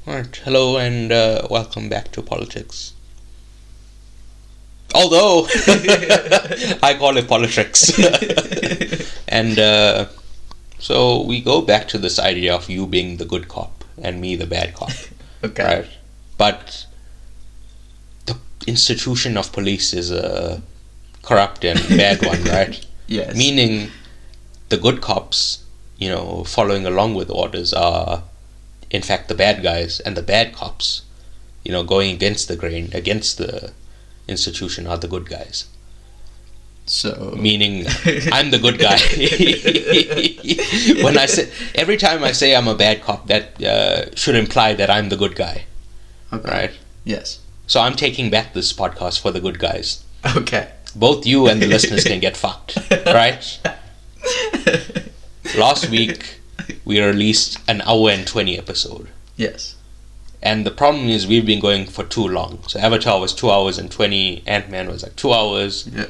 Alright, hello and welcome back to politics. Although, I call it politics. And so we go back to this idea of you being the good cop and me the bad cop. Okay. Right? But the institution of police is a corrupt and bad one, right? Yes. Meaning the good cops, following along with orders are in fact the bad guys, and the bad cops, going against the grain, against the institution, are the good guys. So Meaning I'm the good guy. Every time I say I'm a bad cop, that should imply that I'm the good guy. Okay. Right? Yes. So I'm taking back this podcast for the good guys. Okay. Both you and the listeners can get fucked. Right? Last week we released an hour and 20 episode. Yes. And the problem is we've been going for too long. So Avatar was 2 hours and 20, Ant-Man was like 2 hours. Yeah.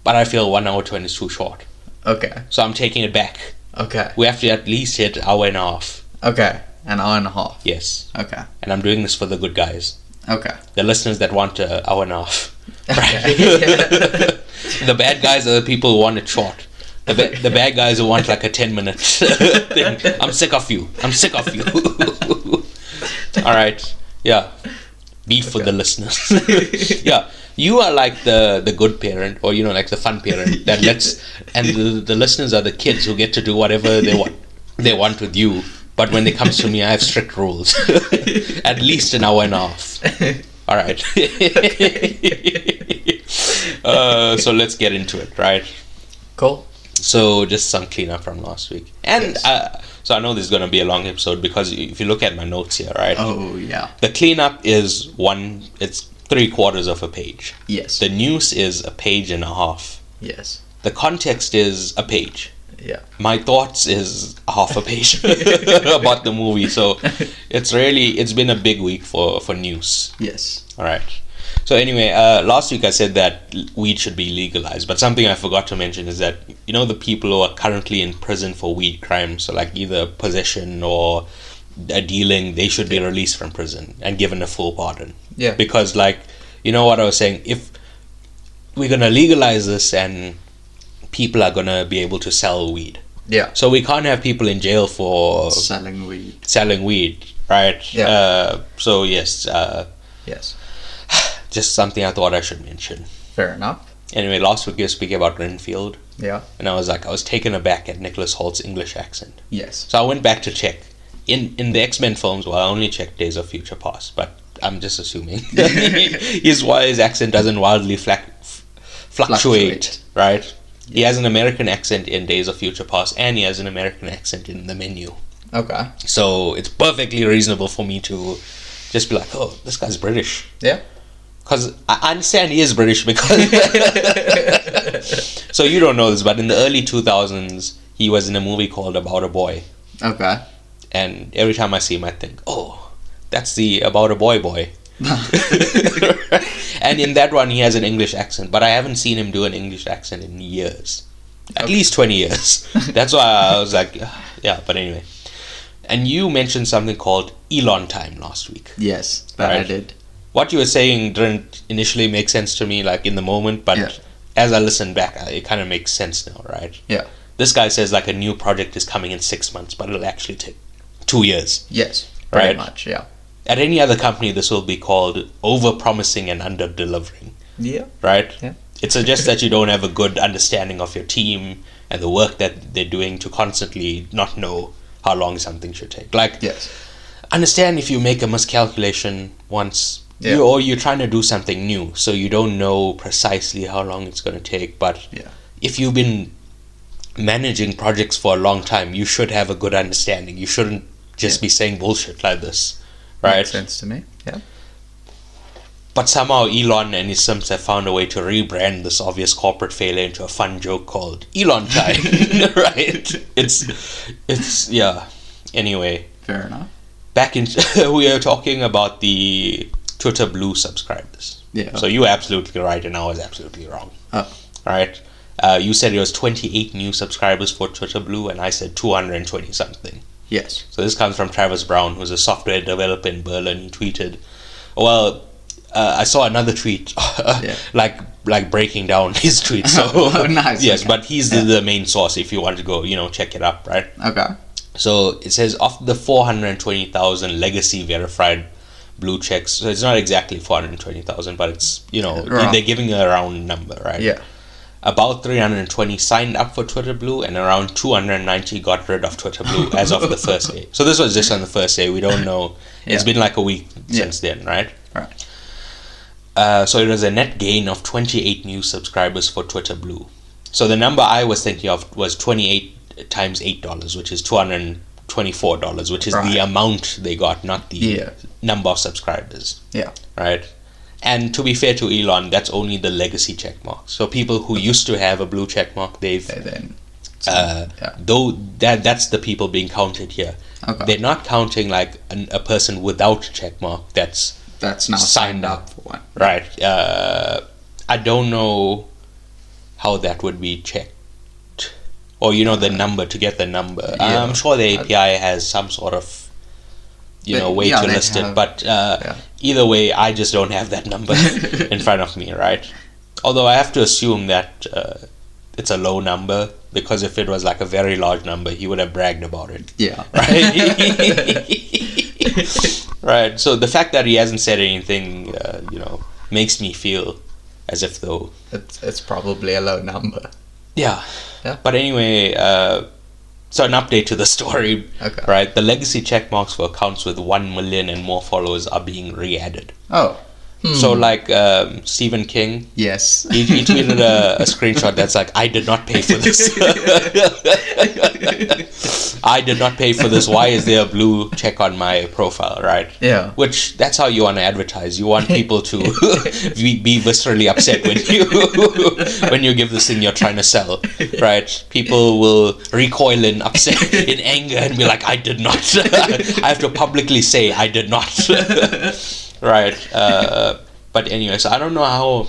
But I feel 1 hour 20 is too short. Okay. So I'm taking it back. Okay. We have to at least hit an hour and a half. Okay. An hour and a half. Yes. Okay. And I'm doing this for the good guys. Okay. The listeners that want an hour and a half. Okay. The bad guys are the people who want it short. The bad guys who want like a 10-minute thing. I'm sick of you. Alright. Yeah. Beef with the listeners. Yeah. You are like the good parent, or like the fun parent that lets, and the listeners are the kids who get to do whatever they want with you. But when it comes to me, I have strict rules. At least an hour and a half. Alright. So let's get into it, right? Cool. So just some cleanup from last week. And so I know this is going to be a long episode because if you look at my notes here, right? Oh, yeah. The cleanup is it's 3/4 of a page. Yes. The news is a page and a half. Yes. The context is a page. Yeah. My thoughts is half a page about the movie. So it's been a big week for news. Yes. All right. So anyway, last week I said that weed should be legalized, but something I forgot to mention is that the people who are currently in prison for weed crimes, so like either possession or dealing, they should be released from prison and given a full pardon. Yeah. Because what I was saying, if we're gonna legalize this and people are gonna be able to sell weed, Yeah. so we can't have people in jail for Selling weed. right? Yeah. So yes. Yes. Just something I thought I should mention. Fair enough. Anyway, last week we were speaking about Renfield, Yeah. and I was taken aback at Nicholas Holt's English accent. Yes. So I went back to check. In the X-Men films, I only checked Days of Future Past, but I'm just assuming his accent doesn't wildly fluctuate, right? Yeah. He has an American accent in Days of Future Past, and he has an American accent in The Menu. Okay. So it's perfectly reasonable for me to just be like, oh, this guy's British. Yeah. Because I understand he is British because... So you don't know this, but in the early 2000s, he was in a movie called About a Boy. Okay. And every time I see him, I think, oh, that's the About a Boy. And in that one, he has an English accent, but I haven't seen him do an English accent in years. At least 20 years. That's why I was like, yeah, but anyway. And you mentioned something called Elon time last week. Yes, that I did. What you were saying didn't initially make sense to me, like in the moment, but as I listen back, it kind of makes sense now, right? Yeah. This guy says like a new project is coming in 6 months, but it'll actually take 2 years. Yes, Right. pretty much, yeah. At any other company, this will be called over-promising and under-delivering, Yeah. right? Yeah. It suggests that you don't have a good understanding of your team and the work that they're doing to constantly not know how long something should take. Like, Yes. understand if you make a miscalculation once, Yeah. or you're trying to do something new, so you don't know precisely how long it's going to take. But if you've been managing projects for a long time, you should have a good understanding. You shouldn't just be saying bullshit like this, right? Makes sense to me. Yeah. But somehow Elon and his Sims have found a way to rebrand this obvious corporate failure into a fun joke called Elon time, right? It's yeah. Anyway, Fair enough. back in we are talking about the Twitter Blue subscribers. Yeah. So you were absolutely right, and I was absolutely wrong. Oh. Right? You said it was 28 new subscribers for Twitter Blue, and I said 220 something. Yes. So this comes from Travis Brown, who's a software developer in Berlin. He tweeted, well, I saw another tweet, like breaking down his tweet. So nice. Yes, Okay. but he's the main source if you want to go, check it up, right? Okay. So it says of the 420,000 legacy verified blue checks, so it's not exactly 420,000, but it's, they're giving a round number, right? Yeah. About 320 signed up for Twitter Blue, and around 290 got rid of Twitter Blue as of the first day. So this was just on the first day. We don't know. It's been like a week since then, right? Right. So it was a net gain of 28 new subscribers for Twitter Blue. So the number I was thinking of was 28 times $8, which is $224, which is the amount they got, not the number of subscribers. Yeah. Right? And to be fair to Elon, that's only the legacy checkmark. So people who used to have a blue checkmark, that's the people being counted here. Okay. They're not counting like a person without checkmark that's now signed up for one. Right. I don't know how that would be checked, or the number to get the number. Yeah. I'm sure the API has some sort of way to list it, but either way, I just don't have that number in front of me, right? Although I have to assume that it's a low number, because if it was like a very large number, he would have bragged about it. Yeah. Right. Right. So the fact that he hasn't said anything, makes me feel as if though it's probably a low number. Yeah. Yeah. But anyway, so an update to the story, right? The legacy checkmarks for accounts with 1 million and more followers are being re-added. Oh. So like Stephen King, yes, he tweeted a screenshot that's like, I did not pay for this. I did not pay for this. Why is there a blue check on my profile, right? Yeah. Which, that's how you want to advertise. You want people to be viscerally upset when you give this thing you're trying to sell, right? People will recoil in anger and be like, I did not. I have to publicly say I did not. Right. But anyway, so I don't know how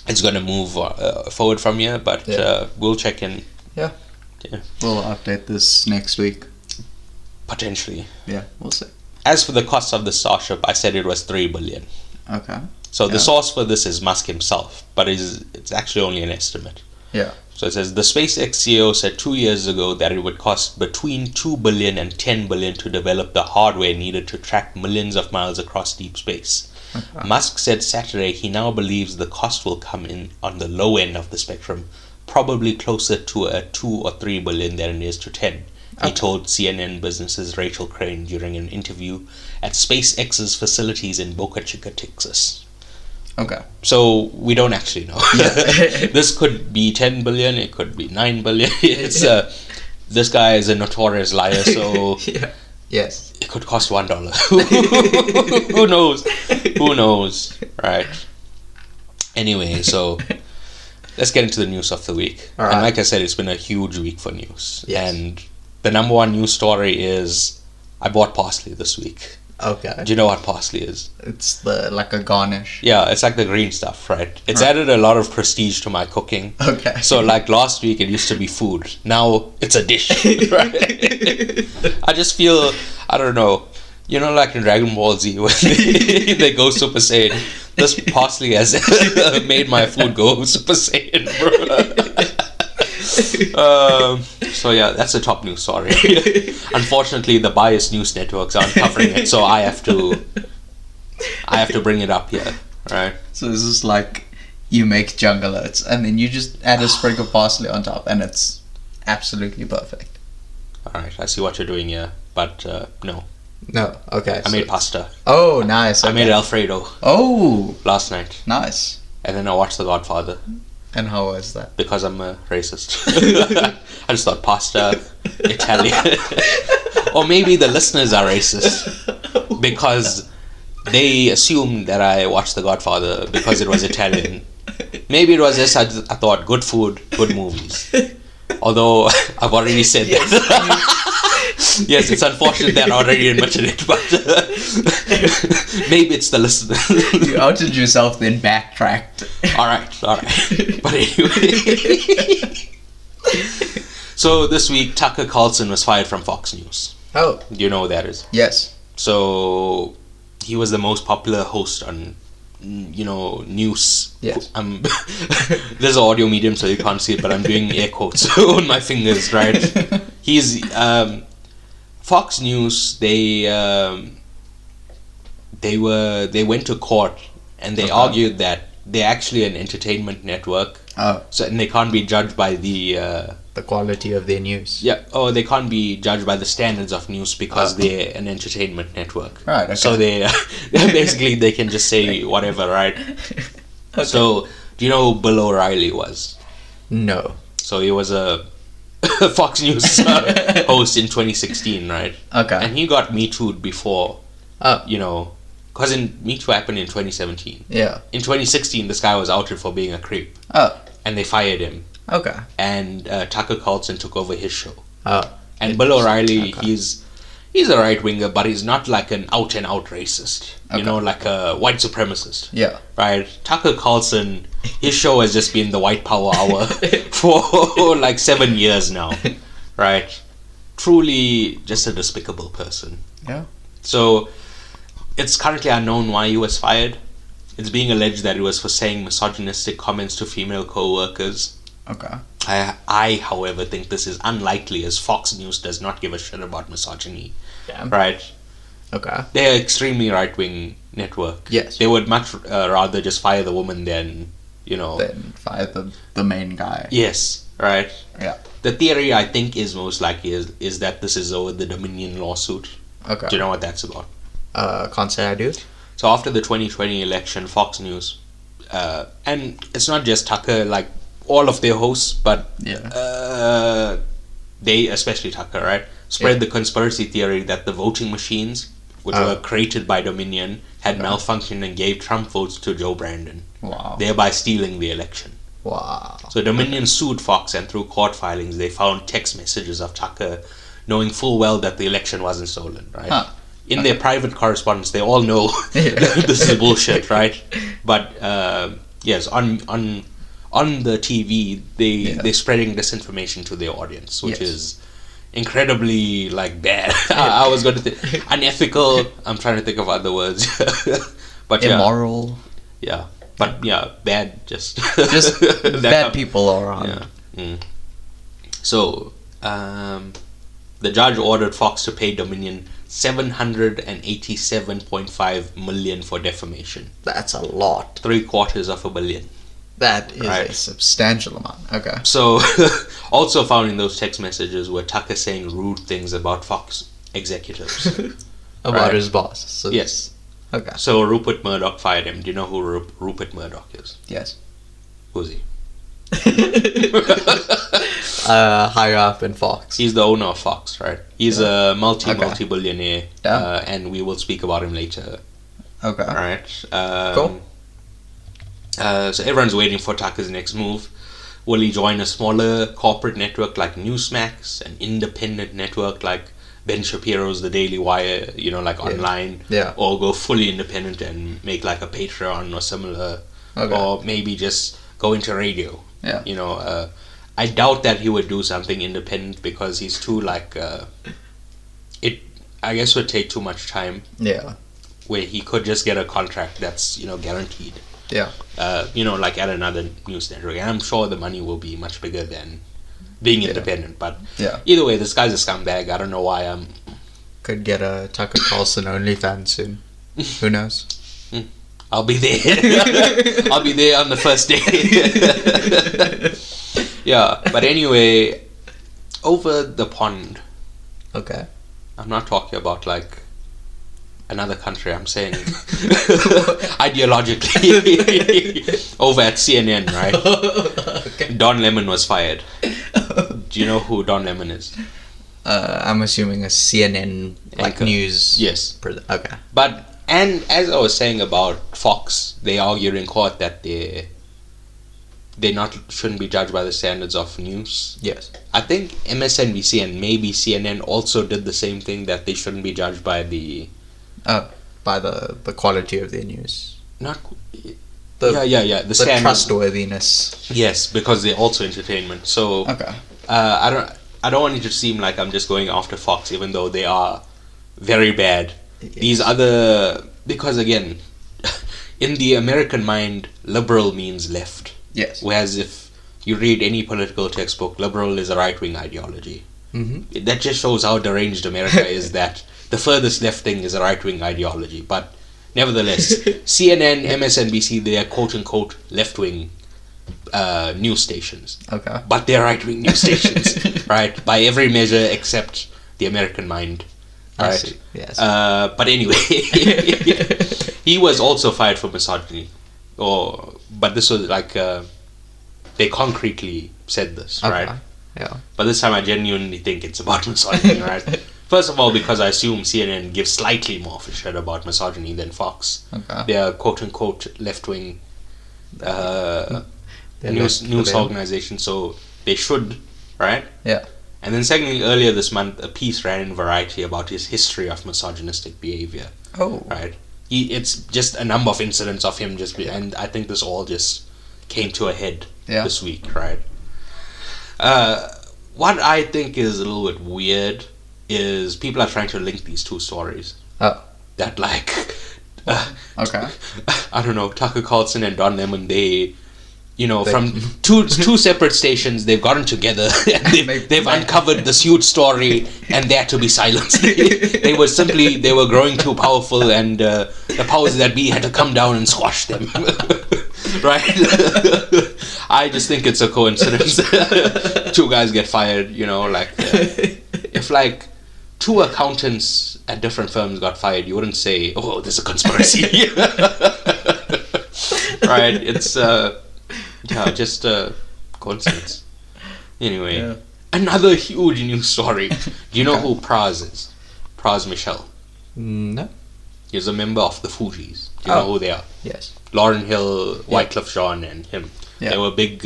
it's going to move forward from here, but we'll check in. Yeah. We'll update this next week. Potentially. Yeah, we'll see. As for the cost of the Starship, I said it was 3 billion. Okay. So the source for this is Musk himself, but it's actually only an estimate. Yeah. So it says the SpaceX CEO said 2 years ago that it would cost between 2 billion and 10 billion to develop the hardware needed to track millions of miles across deep space. Okay. Musk said Saturday he now believes the cost will come in on the low end of the spectrum, probably closer to a 2 or 3 billion than it is to 10. He told CNN Business's Rachel Crane during an interview at SpaceX's facilities in Boca Chica, Texas. Okay. So we don't actually know. This could be 10 billion, it could be 9 billion. It's this guy is a notorious liar, so yes, it could cost $1. Who knows? Who knows? Right. Anyway, so let's get into the news of the week. All right. And like I said, it's been a huge week for news. Yes. And the number one news story is I bought parsley this week. Okay. Do you know what parsley is? It's like a garnish. Yeah, it's like the green stuff, right? It's added a lot of prestige to my cooking. Okay. So like last week it used to be food. Now it's a dish, right? I just feel, I don't know, like in Dragon Ball Z when they go Super Saiyan. This parsley has made my food go Super Saiyan, bro. So yeah, that's a top news story. Unfortunately, the biased news networks aren't covering it, so I have to bring it up here, right? So this is like you make jungle oats and then you just add a sprig of parsley on top, and it's absolutely perfect. All right, I see what you're doing here, but no. No, okay. I made pasta. Oh, nice. Okay. I made Alfredo. Oh, last night. Nice. And then I watched The Godfather. And how was that? Because I'm a racist. I just thought pasta, Italian. Or maybe the listeners are racist because they assumed that I watched The Godfather because it was Italian. Maybe it was this. I thought good food, good movies. Although I've already said that. Yes, it's unfortunate that I already admitted it, but maybe it's the listener. You outed yourself, then backtracked. All right. But anyway. So this week, Tucker Carlson was fired from Fox News. Oh, Do you know who that is? yes. So he was the most popular host on, news. Yes. There's an audio medium, so you can't see it, but I'm doing air quotes on my fingers, right? He's Fox News. They went to court and they argued that they're actually an entertainment network. Oh. So and they can't be judged by the quality of their news. yeah. Oh, they can't be judged by the standards of news because they're an entertainment network. Right. Okay. So they basically they can just say whatever, right? Okay. So do you know who Bill O'Reilly was? No. So he was a Fox News host in 2016, right? Okay. And he got Me Too'd before, Oh. because Me Too happened in 2017. Yeah. In 2016, this guy was outed for being a creep, Oh. and they fired him. Okay. And Tucker Carlson took over his show. Oh. And Bill O'Reilly, Okay. he's a right winger, but he's not like an out and out racist. Okay. Like a white supremacist. Yeah. Right? Tucker Carlson, his show has just been the white power hour for like 7 years now. Right? Truly just a despicable person. Yeah. So it's currently unknown why he was fired. It's being alleged that it was for saying misogynistic comments to female co-workers. Okay. I, however, think this is unlikely, as Fox News does not give a shit about misogyny. Damn. Right? Okay. They're an extremely right-wing network. Yes. They would much rather just fire the woman than, Then fire the main guy. Yes, right? Yeah. The theory, I think, is most likely is that this is over the Dominion lawsuit. Okay. Do you know what that's about? Can't say I do. So after the 2020 election, Fox News, and it's not just Tucker, like all of their hosts, but Yeah. they, especially Tucker, right, spread the conspiracy theory that the voting machines, which were created by Dominion, had malfunctioned and gave Trump votes to Joe Brandon, Wow. thereby stealing the election. Wow. So Dominion sued Fox, and through court filings, they found text messages of Tucker knowing full well that the election wasn't stolen, right? Huh. In their private correspondence, they all know this is bullshit, right? But yes, on the TV, they're spreading disinformation to their audience, which is incredibly bad. I was going to think unethical. I'm trying to think of other words, but Immoral. Yeah, but bad. Just Bad people are on. Yeah. Mm. So the judge ordered Fox to pay Dominion $787.5 million for defamation. That's a lot. $750 million. That is Right. a substantial amount. Okay. So, also found in those text messages were Tucker saying rude things about Fox executives. About his boss. So Yes. Okay. So Rupert Murdoch fired him. Do you know who Rupert Murdoch is? Yes. Who's he? Higher up in Fox. He's the owner of Fox, right? He's a multi-billionaire, Yeah. and we will speak about him later. Okay. All right. Cool. So everyone's waiting for Tucker's next move. Will he join a smaller corporate network like Newsmax, an independent network like Ben Shapiro's The Daily Wire, online? Yeah. Or go fully independent and make like a Patreon or similar, or maybe just go into radio. Yeah. I doubt that he would do something independent because he's too it I guess would take too much time, Yeah. where he could just get a contract that's guaranteed. Yeah. Like at another news network. And I'm sure the money will be much bigger than being independent. But Yeah. either way, this guy's a scumbag. I don't know why I'm... Could get a Tucker Carlson OnlyFans soon. Who knows? I'll be there. I'll be there on the first day. Yeah, but anyway, over the pond. Okay. I'm not talking about another country. I'm saying ideologically over at CNN, right? Okay. Don Lemon was fired. Do you know who Don Lemon is? I'm assuming a CNN Anchor. news. Yes. Okay. But and as I was saying about Fox, they argued in court that they shouldn't be judged by the standards of news. Yes. I think MSNBC and maybe CNN also did the same thing, that they shouldn't be judged by the By the quality of their news. not The the standard. trustworthiness. Yes, because they're also entertainment. So Okay. I I don't want it to seem like I'm just going after Fox, even though they are very bad. Yes. These other, because again, in the American mind, liberal means left. Yes. Whereas if you read any political textbook, liberal is a right-wing ideology. Mm-hmm. That just shows how deranged America is, that the furthest left thing is a right-wing ideology. But nevertheless, CNN, MSNBC, they are quote-unquote left-wing news stations. Okay. But they're right-wing news stations, right? By every measure except the American mind, I right? see. Yes. But anyway, he was also fired for misogyny. But this was like, they concretely said this, Okay. right? Yeah. But this time I genuinely think it's about misogyny, right? First of all, because I assume CNN gives slightly more of a shit about misogyny than Fox. Okay. They are quote-unquote left-wing They're news left for them. organization, so they should, right? Yeah. And then secondly, earlier this month, a piece ran in Variety about his history of misogynistic behavior, Oh. right? It's just a number of incidents of him and I think this all just came to a head this week, right? What I think is a little bit weird is people are trying to link these two stories. Oh. That like, Okay. I don't know, Tucker Carlson and Don Lemon, they from They- two separate stations, they've gotten together and they've uncovered this huge story, and they had to be silenced. They were growing too powerful, and the powers that be had to come down and squash them. Right? I just think it's a coincidence. Two guys get fired, if like two accountants at different firms got fired, you wouldn't say, "Oh, there's a conspiracy." Right? It's just a coincidence. Anyway, another huge news story. Do you know who Praz is? Praz Michel. No. He's a member of the Fugees. Do you know who they are? Yes. Lauryn Hill, Wyclef Jean, and him. Yeah. They were big.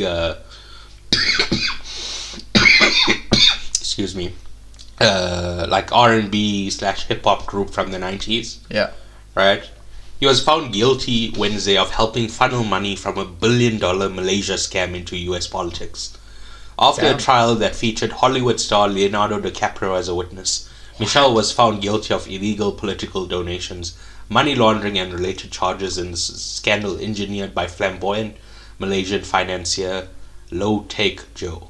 Excuse me. Like R&B / hip hop group from the 90s. Yeah. Right? He was found guilty Wednesday of helping funnel money from $1 billion Malaysia scam into US politics. After a trial that featured Hollywood star Leonardo DiCaprio as a witness, Michelle was found guilty of illegal political donations, money laundering, and related charges in the scandal engineered by flamboyant Malaysian financier Low Take Joe.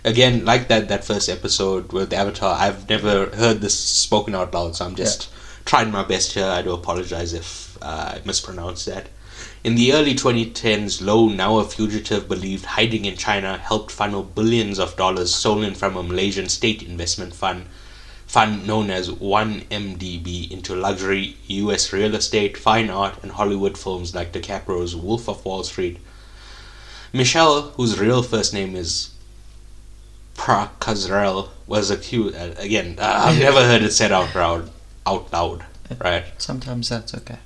Again, like that first episode with Avatar, I've never heard this spoken out loud, so I'm just trying my best here. I do apologize if I mispronounced that. In the early 2010s, Low, now a fugitive believed hiding in China, helped funnel billions of dollars stolen from a Malaysian state investment fund known as 1MDB into luxury US real estate, fine art, and Hollywood films like DiCaprio's Wolf of Wall Street. Michelle, whose real first name is Prakazrel, was accused. Again, I've never heard it said out loud, right? Sometimes that's okay.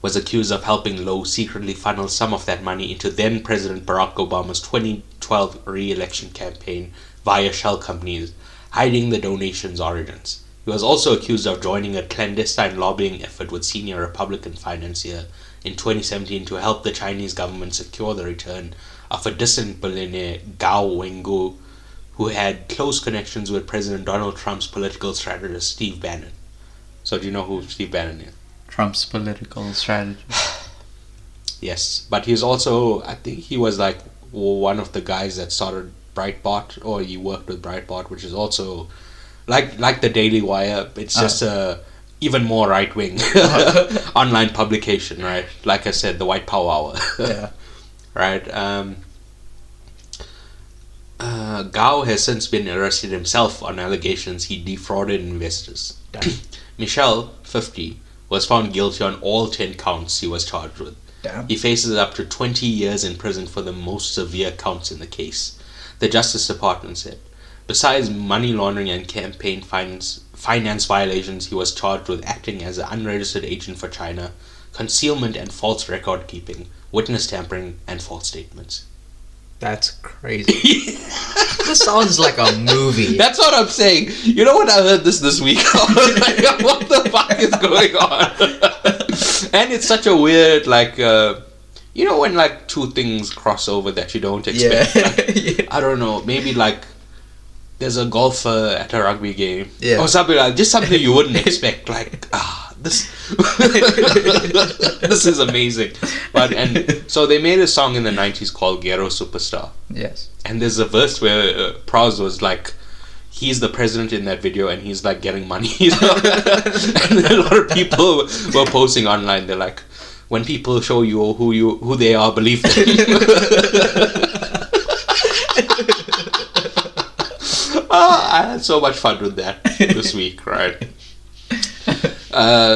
Was accused of helping Low secretly funnel some of that money into then President Barack Obama's 2012 re-election campaign via shell companies, hiding the donations' origins. He was also accused of joining a clandestine lobbying effort with senior Republican financier in 2017 to help the Chinese government secure the return of a dissident billionaire Gao Wengu, who had close connections with President Donald Trump's political strategist Steve Bannon. So do you know who Steve Bannon is? Trump's political strategy. Yes, but he's also, I think he was like one of the guys that started Breitbart, or he worked with Breitbart, which is also like the Daily Wire. It's just a even more right-wing online publication, right? Like I said, the White Power Hour. Yeah. Right. Gao has since been arrested himself on allegations he defrauded investors. Michelle, 50, was found guilty on all 10 counts he was charged with. Damn. He faces up to 20 years in prison for the most severe counts in the case, the Justice Department said. Besides money laundering and campaign finance violations, he was charged with acting as an unregistered agent for China, concealment and false record keeping, witness tampering, and false statements. That's crazy. This sounds like a movie. That's what I'm saying. You know what? I heard this week. I was like, what the fuck is going on? And it's such a weird, like, when like two things cross over that you don't expect. Yeah. Like, I don't know. Maybe like there's a golfer at a rugby game, Yeah. or something like just something you wouldn't expect. Like this, this is amazing. And so they made a song in the 90s called Ghetto Superstar. Yes. And there's a verse where Prowse was like, he's the president in that video and he's like getting money. And a lot of people were posting online. They're like, when people show you who they are, believe them. I had so much fun with that this week, right?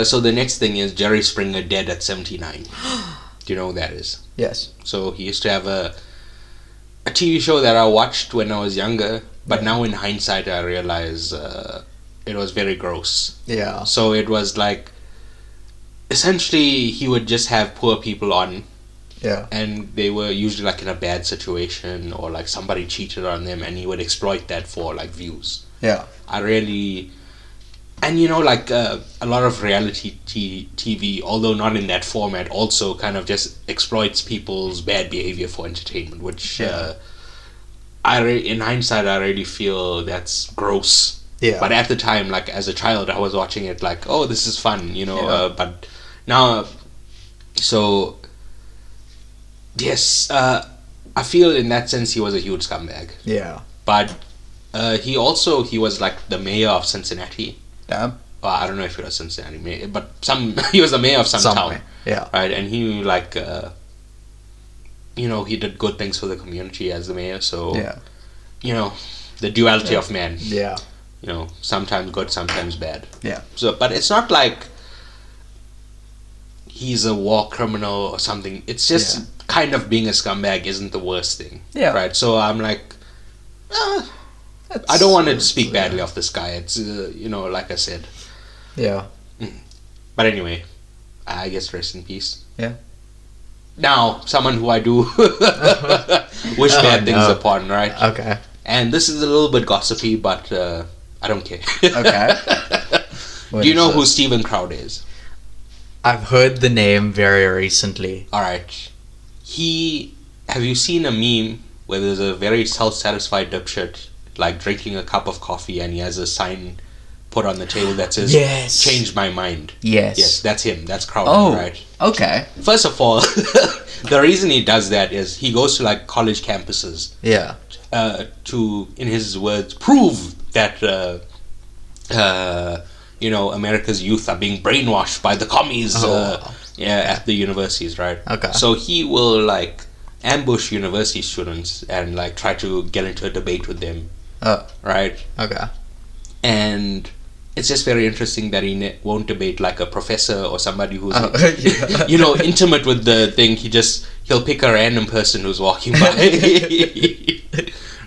So the next thing is Jerry Springer dead at 79. Do you know who that is? Yes. So he used to have a TV show that I watched when I was younger, but now in hindsight I realize it was very gross. Yeah. So it was like, essentially he would just have poor people on, and they were usually like in a bad situation or like somebody cheated on them, and he would exploit that for like views. Yeah. And you know, like a lot of reality TV, although not in that format, also kind of just exploits people's bad behavior for entertainment, which in hindsight I really feel that's gross. Yeah. But at the time, like as a child, I was watching it like, oh, this is fun, you know. But now, so yes, I feel in that sense he was a huge scumbag. Yeah. But he was like the mayor of Cincinnati. Damn. I don't know if he was Cincinnati mayor, but he was the mayor of some town. Yeah. Right, and he like you know, he did good things for the community as the mayor. So you know, the duality of man. Yeah. You know, sometimes good, sometimes bad. Yeah. So, but it's not like he's a war criminal or something. It's just kind of being a scumbag isn't the worst thing. Yeah. Right. So I'm like, I don't want to speak badly of this guy. It's you know, like I said. Yeah. But anyway, I guess rest in peace. Yeah. Now, someone who I do wish bad things upon, right? Okay. And this is a little bit gossipy, but I don't care. Okay. Do you know who Steven Crowder is? I've heard the name very recently. Alright. Have you seen a meme where there's a very self-satisfied dipshit like drinking a cup of coffee and he has a sign put on the table that says, yes, changed my mind? Yes, that's him. That's Crowder, right? Okay. First of all, the reason he does that is he goes to like college campuses to, in his words, prove that you know, America's youth are being brainwashed by the commies at the universities, right? Okay. So he will like ambush university students and like try to get into a debate with them. Right? Okay. And it's just very interesting that he won't debate like a professor or somebody who's you know, intimate with the thing. He'll pick a random person who's walking by.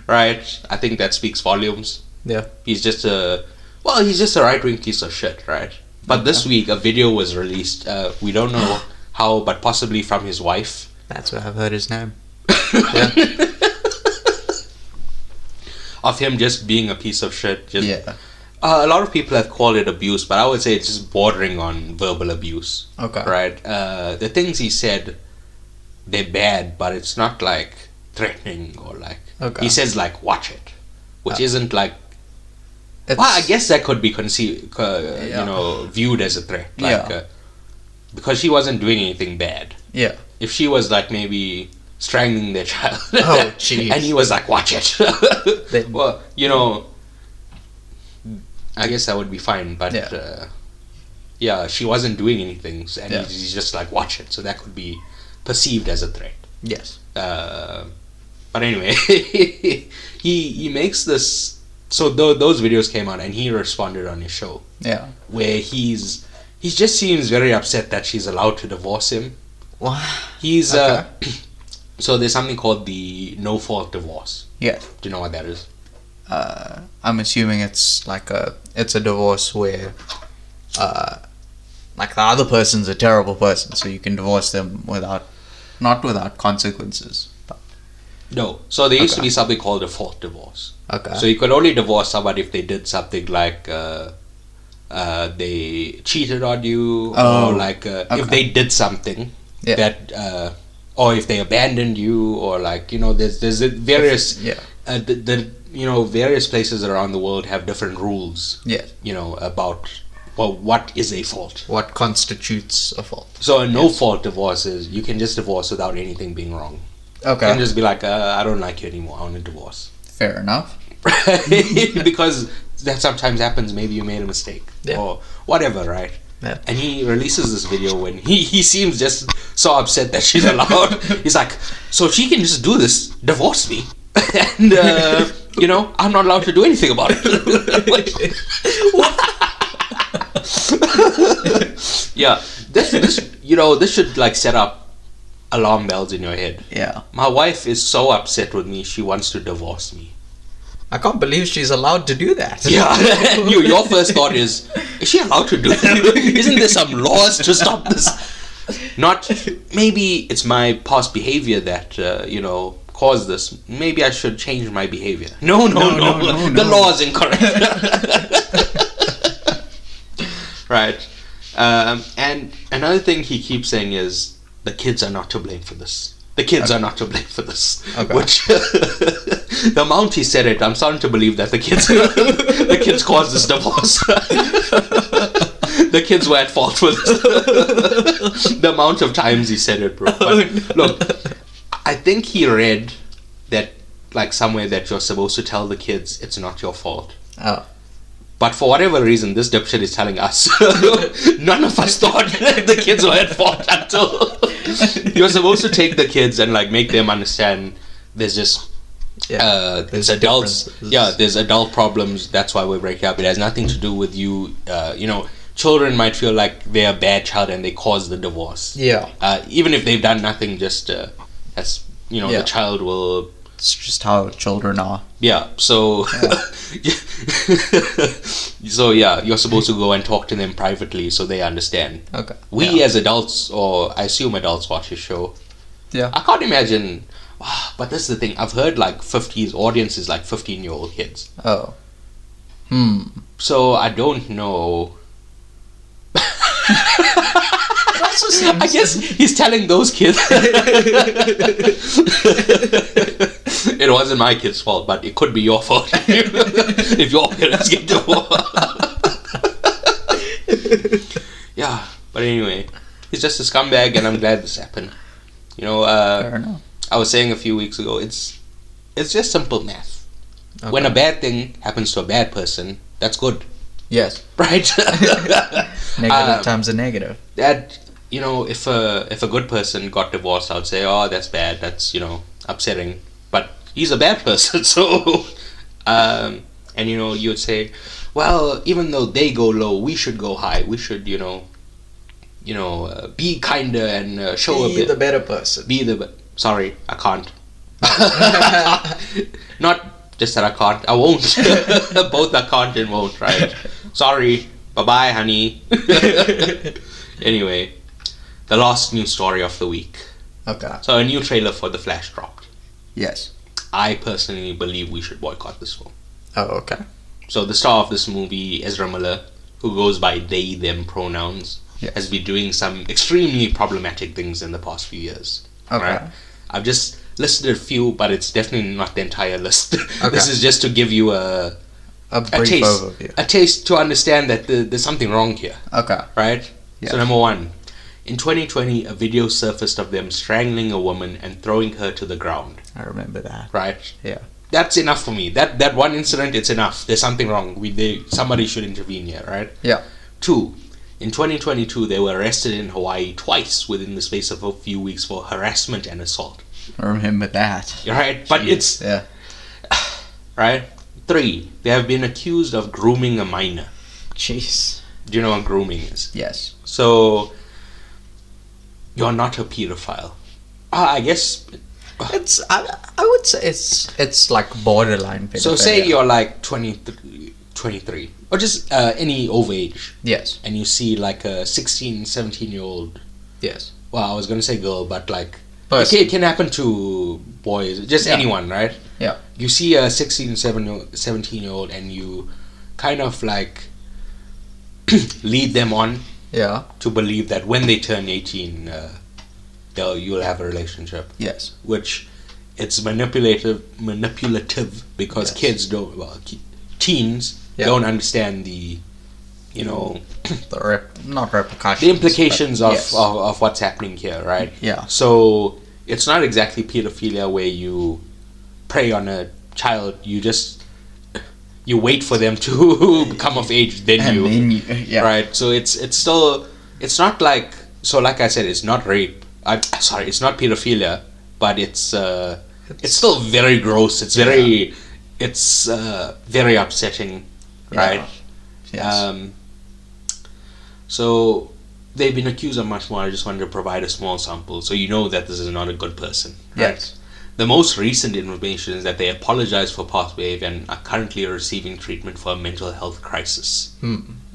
Right? I think that speaks volumes. Yeah. He's just a right-wing piece of shit, right? But this week a video was released. We don't know how, but possibly from his wife. That's where I've heard his name. Of him just being a piece of shit. A lot of people have called it abuse, but I would say it's just bordering on verbal abuse. Okay. Right? The things he said, they're bad, but it's not like threatening or like... Okay. He says like, watch it. Which isn't like... Well, I guess that could be conceived, you know, viewed as a threat. Like, because she wasn't doing anything bad. Yeah. If she was like maybe strangling their child. Oh, jeez. And he was like, watch it. Well, you know, I guess that would be fine. But she wasn't doing anything. And he's just like, watch it. So that could be perceived as a threat. Yes. But anyway, he makes this... So those videos came out and he responded on his show. Yeah. Where he just seems very upset that she's allowed to divorce him. What? He's so there's something called the no-fault divorce. Yeah. Do you know what that is? I'm assuming it's like a divorce where like the other person's a terrible person, so you can divorce them not without consequences. No. So there used to be something called a fault divorce. Okay. So you could only divorce somebody if they did something like they cheated on you, or like if they did something that, or if they abandoned you, or like, you know, there's various the various places around the world have different rules. Yes. About what is a fault. What constitutes a fault? So a no-fault divorce is you can just divorce without anything being wrong. Okay. You can just be like, I don't like you anymore. I want a divorce. Fair enough. Because that sometimes happens. Maybe you made a mistake or whatever, right? Yeah. And he releases this video when he seems just so upset that she's allowed. He's like, so she can just do this, divorce me, and I'm not allowed to do anything about it. Yeah, this should like set up alarm bells in your head. Yeah. My wife is so upset with me. She wants to divorce me. I can't believe she's allowed to do that. Yeah, your first thought is she allowed to do that? Isn't there some laws to stop this? Not, maybe it's my past behavior that, caused this. Maybe I should change my behavior. No. The law is incorrect. Right. And another thing he keeps saying is the kids are not to blame for this. The kids are not to blame for this. Okay. Which, the amount he said it, I'm starting to believe that the kids caused this divorce. The kids were at fault for this. The amount of times he said it, bro. But look, I think he read that, like, somewhere that you're supposed to tell the kids it's not your fault. Oh. But for whatever reason, this dipshit is telling us. None of us thought the kids were at fault until you're supposed to take the kids and like make them understand there's just there's adults. Yeah, there's adult problems. That's why we're breaking up. It has nothing to do with you. Children might feel like they're a bad child and they cause the divorce. Yeah. Even if they've done nothing, just that's the child will. It's just how children are. Yeah, so you're supposed to go and talk to them privately so they understand. Okay. We as adults, or I assume adults, watch this show. Yeah. I can't imagine, but this is the thing. I've heard like 50s audiences, like 15-year-old kids. Oh. So I don't know. I guess he's telling those kids. It wasn't my kid's fault, but it could be your fault if your parents get divorced. Yeah, but anyway, he's just a scumbag, and I'm glad this happened. Fair enough. I was saying a few weeks ago, it's just simple math. Okay. When a bad thing happens to a bad person, that's good. Yes. Right. Negative times a negative. That if a good person got divorced, I'd say, oh, that's bad. That's upsetting. But he's a bad person, so and you would say, well, even though they go low, we should go high. We should be kinder and show a bit. Be the better person. Sorry, I can't. Not just that I can't. I won't. Both I can't and won't. Right. Sorry. Bye-bye, honey. Anyway, the last news story of the week. Okay. So a new trailer for The Flash dropped. Yes. I personally believe we should boycott this film. Oh, okay. So the star of this movie, Ezra Miller, who goes by they, them pronouns, has been doing some extremely problematic things in the past few years. Okay. Right? I've just listed a few, but it's definitely not the entire list. Okay. This is just to give you a brief overview. A taste to understand that there's something wrong here. Okay. Right? Yeah. So number one, in 2020, a video surfaced of them strangling a woman and throwing her to the ground. I remember that. Right? Yeah. That's enough for me. That one incident, it's enough. There's something wrong. Somebody should intervene here, right? Yeah. 2, in 2022, they were arrested in Hawaii twice within the space of a few weeks for harassment and assault. I remember that. Right? But it's... Yeah. Right? 3, they have been accused of grooming a minor. Jeez. Do you know what grooming is? Yes. So, you're not a pedophile. I guess... It's I would say it's like borderline pedophilia. So say you're like 23 or just any overage. Yes. And you see like a 16, 17-year-old. Yes. Well, I was going to say girl, but like Person. it can happen to boys, just anyone, right? Yeah. You see a 16, 17-year-old and you kind of like lead them on to believe that when they turn 18 you'll have a relationship. Yes. Which it's manipulative because Yes. kids don't, teens Yeah. don't understand the, you know, Not repercussions. the implications but of, yes. of what's happening here, right? Yeah. So it's not exactly pedophilia where you prey on a child. You wait for them to come of age, then And you, then yeah. right? So it's still, it's not like, so like I said, it's not rape. Sorry, it's not pedophilia, but it's still very gross. It's very very upsetting, right? Yes. So they've been accused of much more. I just wanted to provide a small sample so you know that this is not a good person. Right? Yes. The most recent information is that they apologized for past behavior and are currently receiving treatment for a mental health crisis.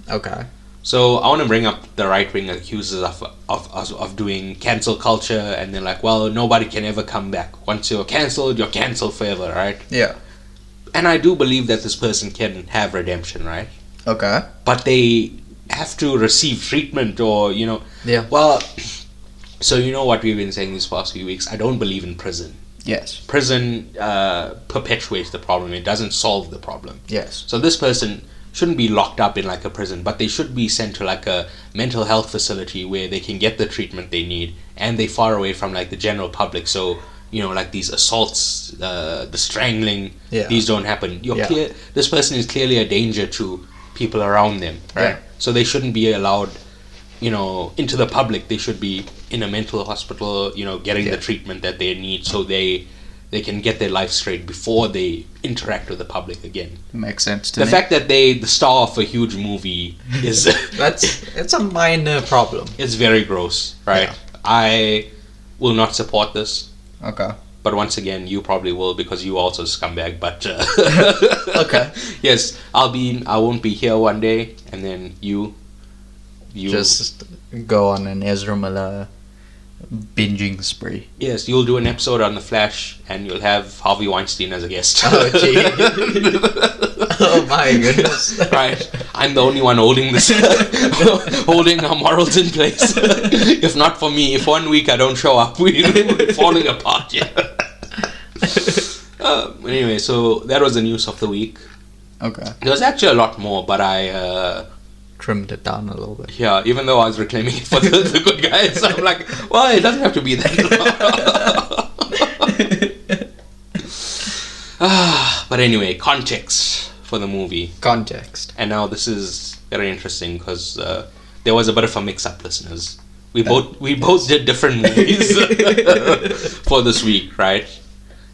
Okay. So I want to bring up the right wing accusers of doing cancel culture, and they're like, well, nobody can ever come back. Once you're cancelled forever, right? Yeah. And I do believe that this person can have redemption, right? Okay. But they have to receive treatment, or Yeah. well, so you know what we've been saying these past few weeks. I don't believe in prison. Yes. Prison perpetuates the problem. It doesn't solve the problem. Yes. So this person shouldn't be locked up in like a prison, but they should be sent to like a mental health facility where they can get the treatment they need, and they're far away from like the general public. So like these assaults, the strangling, Yeah. these don't happen. Yeah. This person is clearly a danger to people around them, right? Yeah. So they shouldn't be allowed, into the public. They should be in a mental hospital, getting Yeah. the treatment that they need, so they can get their life straight before they interact with the public again. Makes sense to The me. fact that the star of a huge movie is it's a minor problem. it's very gross, right? Yeah. I will not support this, Okay. but once again, you probably will because you also scumbag. But Okay. yes, I won't be here one day, and then you Just go on an Ezra Miller binging spree. yes, you'll do an episode on The Flash, and you'll have Harvey Weinstein as a guest. Oh, gee. Oh, my goodness. Right, I'm the only one holding this, holding our morals in place. If not for me, if 1 week I don't show up, we're falling apart. Yeah. Anyway, so that was the news of the week. Okay. There was actually a lot more, but I Trimmed it down a little bit. yeah, even though I was reclaiming it for the good guys, I'm like, well, it doesn't have to be that. But anyway, context for the movie. Context. And now this is very interesting because there was a bit of a mix-up, listeners. We both did different movies for this week, right?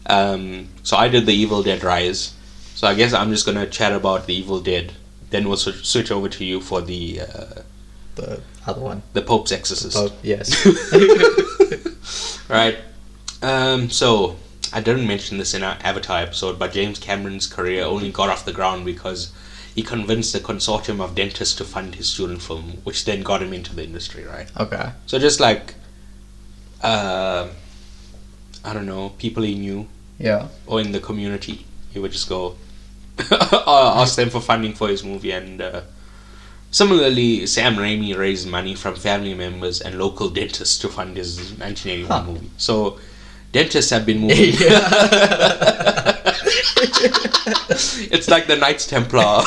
So I did The Evil Dead Rise. So I guess I'm just gonna chat about The Evil Dead. Then we'll switch over to you for the Other one. the Pope's Exorcist. Oh, yes. Right. So I didn't mention this in our Avatar episode, but James Cameron's career only got off the ground because he convinced a consortium of dentists to fund his student film, which then got him into the industry, right? Okay. So just like, I don't know, people he knew Yeah. or in the community, he would just go ask them for funding for his movie. And similarly, Sam Raimi raised money from family members and local dentists to fund his 1981 movie. So dentists have been moving. It's like the Knights Templar.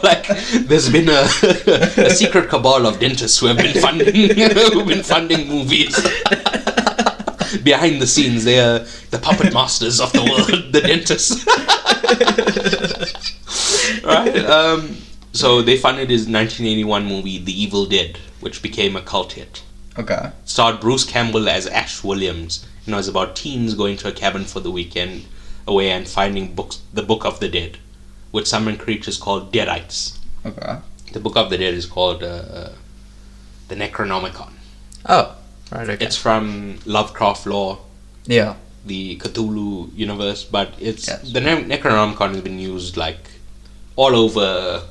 Like there's been a secret cabal of dentists who have been funding movies. Behind the scenes, they're the puppet masters of the world, the dentists. Right? So they funded his 1981 movie, The Evil Dead, which became a cult hit. Okay. Starred Bruce Campbell as Ash Williams. It was about teens going to a cabin for the weekend away and finding the Book of the Dead, which summon creatures called Deadites. Okay. The Book of the Dead is called the Necronomicon. Oh, right, okay. It's from Lovecraft lore, Yeah. the Cthulhu universe, but it's Yes. the Necronomicon has been used like all over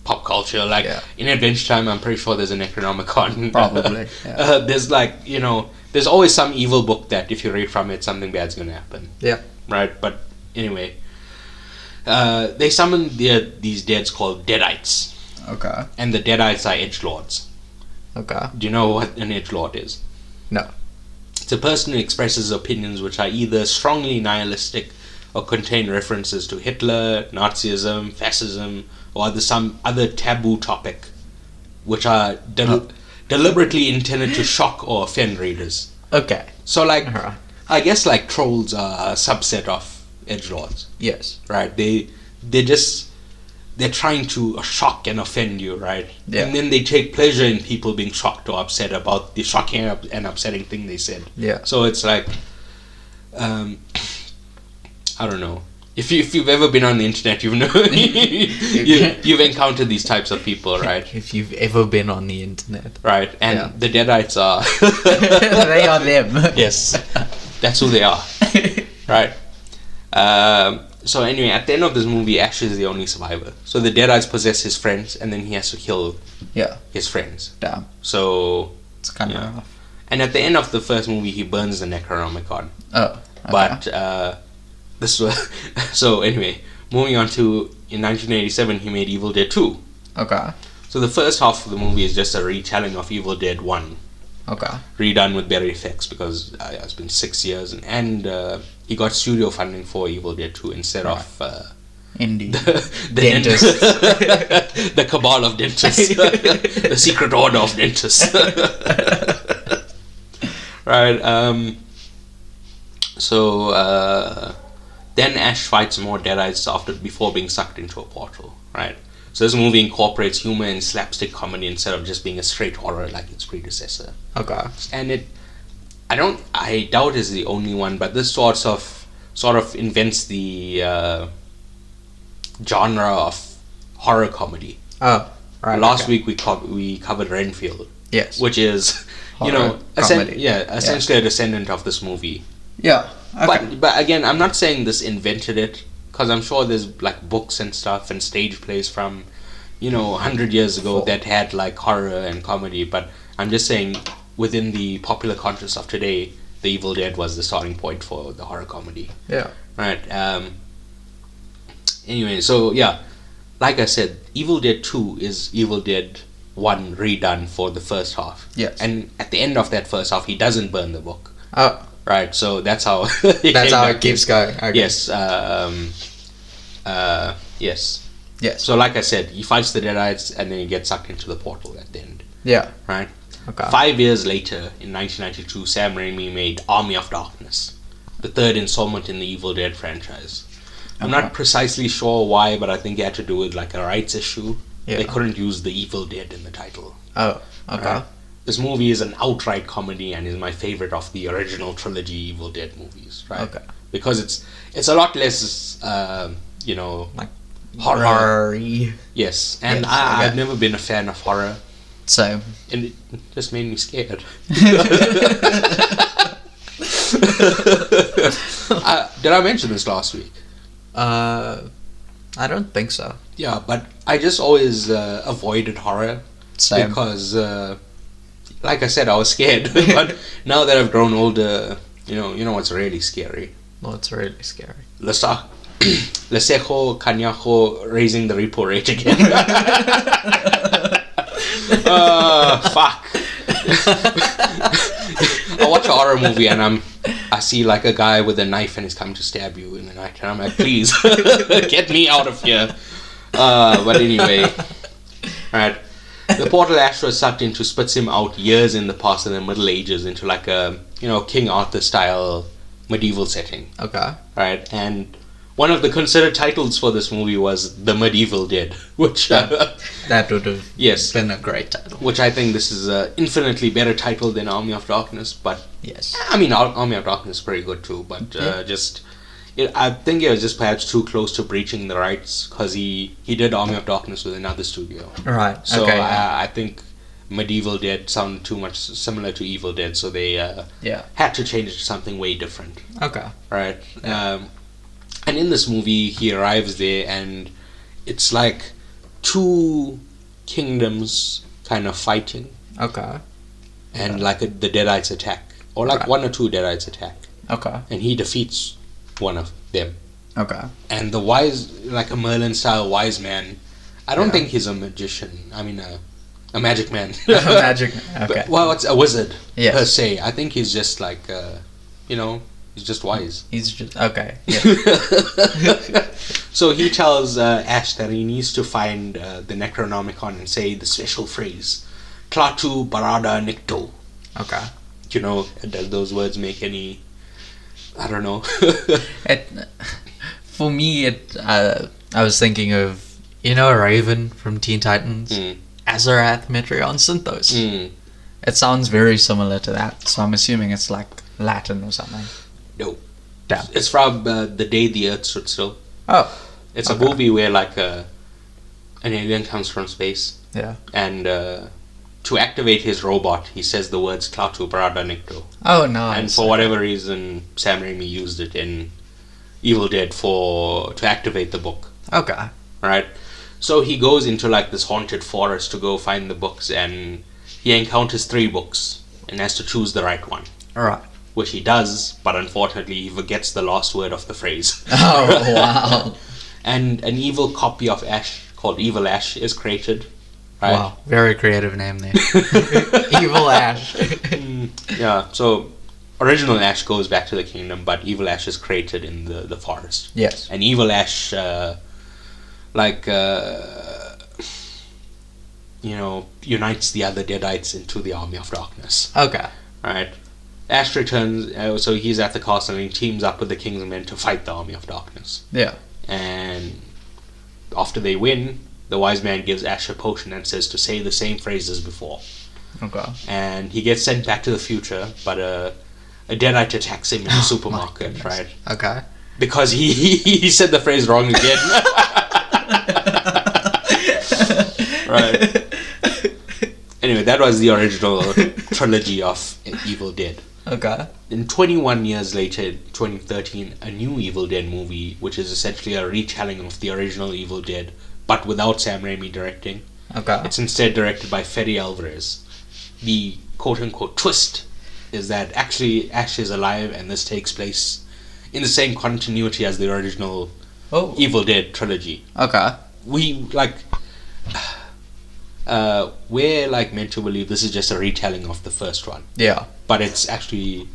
pop culture. Like Yeah. in Adventure Time, I'm pretty sure there's a Necronomicon. Probably, yeah. There's like, there's always some evil book that if you read from it, something bad's gonna happen. Yeah. Right? But anyway, they summon these deads called Deadites, Okay. and the Deadites are edgelords. Okay. Do you know what an edgelord is? No. It's a person who expresses opinions which are either strongly nihilistic or contain references to Hitler, Nazism, fascism, or some other taboo topic, which are deliberately intended to shock or offend readers. Okay. So, like, Alright. I guess like trolls are a subset of edgelords, Yes. right? They're trying to shock and offend you, right? Yeah. And then they take pleasure in people being shocked or upset about the shocking and upsetting thing they said. Yeah. So it's like, I don't know. If you've ever been on the internet, you've you've encountered these types of people, right? If you've ever been on the internet. Right, and Yeah. the Deadites are They are them. yes, that's who they are, right? So anyway, at the end of this movie, Ash is the only survivor. So the Deadites possess his friends, and then he has to kill Yeah. his friends. Damn. So, It's kind of Yeah. rough. and at the end of the first movie, he burns the Necronomicon. Oh. Okay. But this was so anyway. Moving on to in 1987, he made Evil Dead 2. Okay. So the first half of the movie is just a retelling of Evil Dead 1, Okay. redone with better effects because it's been 6 years, and he got studio funding for Evil Dead 2 instead of Indeed. the Dentists. the cabal of dentists, the secret order of dentists. Right. So then Ash fights more Deadites before being sucked into a portal. Right. So this movie incorporates humor and slapstick comedy instead of just being a straight horror like its predecessor. Okay. And I doubt it's the only one, but this sort of invents the genre of horror comedy. Oh. Right. Last week we covered Renfield, Yes. which is Horror comedy. essentially a descendant of this movie. Yeah. Okay. But again, I'm not saying this invented it, because I'm sure there's like books and stuff and stage plays from 100 years ago that had like horror and comedy. But I'm just saying, within the popular conscious of today, The Evil Dead was the starting point for the horror comedy. Yeah. Right. Anyway, so yeah, like I said, Evil Dead 2 is Evil Dead 1 redone for the first half. Yes. And at the end of that first half, he doesn't burn the book. Oh. Right. So that's how. That's how it keeps going. Okay. Yes. Yes. Yes. So like I said, he fights the Deadites and then he gets sucked into the portal at the end. Yeah. Right. Okay. 5 years later, in 1992, Sam Raimi made Army of Darkness, the third installment in the Evil Dead franchise. I'm not precisely sure why, but I think it had to do with like a rights issue. Yeah. They couldn't use the Evil Dead in the title. Oh. Okay. Right? This movie is an outright comedy and is my favorite of the original trilogy Evil Dead movies. Right. Okay. Because it's a lot less, Like horror. horror-y. Yes, and Yes, I've okay. never been a fan of horror, So. and it just made me scared. Did I mention this last week? I don't think so. Yeah, but I just always avoided horror Same. because, like I said, I was scared. But now that I've grown older, you know what's really scary. Well, it's really scary. Lesejo Kanyajo raising the repo rate again. Fuck. I watch a horror movie and I see like a guy with a knife and he's coming to stab you in the night, and I'm like, please get me out of here. But anyway, right. The portal Ash was sucked into spits him out years in the past in the Middle Ages into like a King Arthur style medieval setting. Okay. Right, and one of the considered titles for this movie was The Medieval Dead, which That would have yes, been a great title. which I think this is an infinitely better title than Army of Darkness. But Yes. I mean, Army of Darkness is pretty good too. But I think it was just perhaps too close to breaching the rights because he did Army of Darkness with another studio. Right. So Okay. Yeah. I think Medieval Dead sounded too much similar to Evil Dead, so they Yeah. had to change it to something way different. Okay. Right. Yeah. And in this movie, he arrives there, and it's like two kingdoms kind of fighting, Okay. and like the Deadites attack, or like Right. one or two Deadites attack, Okay. and he defeats one of them. Okay. And the wise, like a Merlin-style wise man, I don't Yeah. think he's a magician. I mean, A magic man. Magic. Okay. Well, it's a wizard Yes. per se. I think he's just like, he's just wise. He's just okay. Yeah. So he tells Ash that he needs to find the Necronomicon and say the special phrase, Klaatu Barada Nikto. Okay. Does those words make any... I don't know. For me, I was thinking of, Raven from Teen Titans? Azarath Metreon Synthos. It sounds very similar to that, so I'm assuming it's like Latin or something. No. Damn. It's from The Day the Earth Stood Still. Oh. It's a movie where like an alien comes from space. Yeah. And to activate his robot, he says the words Klaatu Barada Nikto. Oh, no. And for whatever reason, Sam Raimi used it in Evil Dead to activate the book. Okay. Right? So he goes into like this haunted forest to go find the books, and he encounters 3 books and has to choose the right one. Alright. Which he does, but unfortunately he forgets the last word of the phrase. Oh, wow. And an evil copy of Ash called Evil Ash is created. Right? Wow, very creative name there. Evil Ash. Yeah, so original Ash goes back to the kingdom, but Evil Ash is created in the forest. Yes. And Evil Ash, unites the other Deadites into the Army of Darkness. Okay. Right? Ash returns, so he's at the castle and he teams up with the King's Men to fight the Army of Darkness. Yeah. And after they win, the wise man gives Ash a potion and says to say the same phrase as before. Okay. And he gets sent back to the future, but a Deadite attacks him in the supermarket, right? Okay. Because he said the phrase wrong again. Right. Anyway, that was the original trilogy of Evil Dead. Okay. Then 21 years later, 2013, a new Evil Dead movie, which is essentially a retelling of the original Evil Dead, but without Sam Raimi directing. Okay. It's instead directed by Fede Alvarez. The quote-unquote twist is that actually Ash is alive and this takes place in the same continuity as the original Evil Dead trilogy. Okay. We're meant to believe this is just a retelling of the first one. Yeah. But it's actually...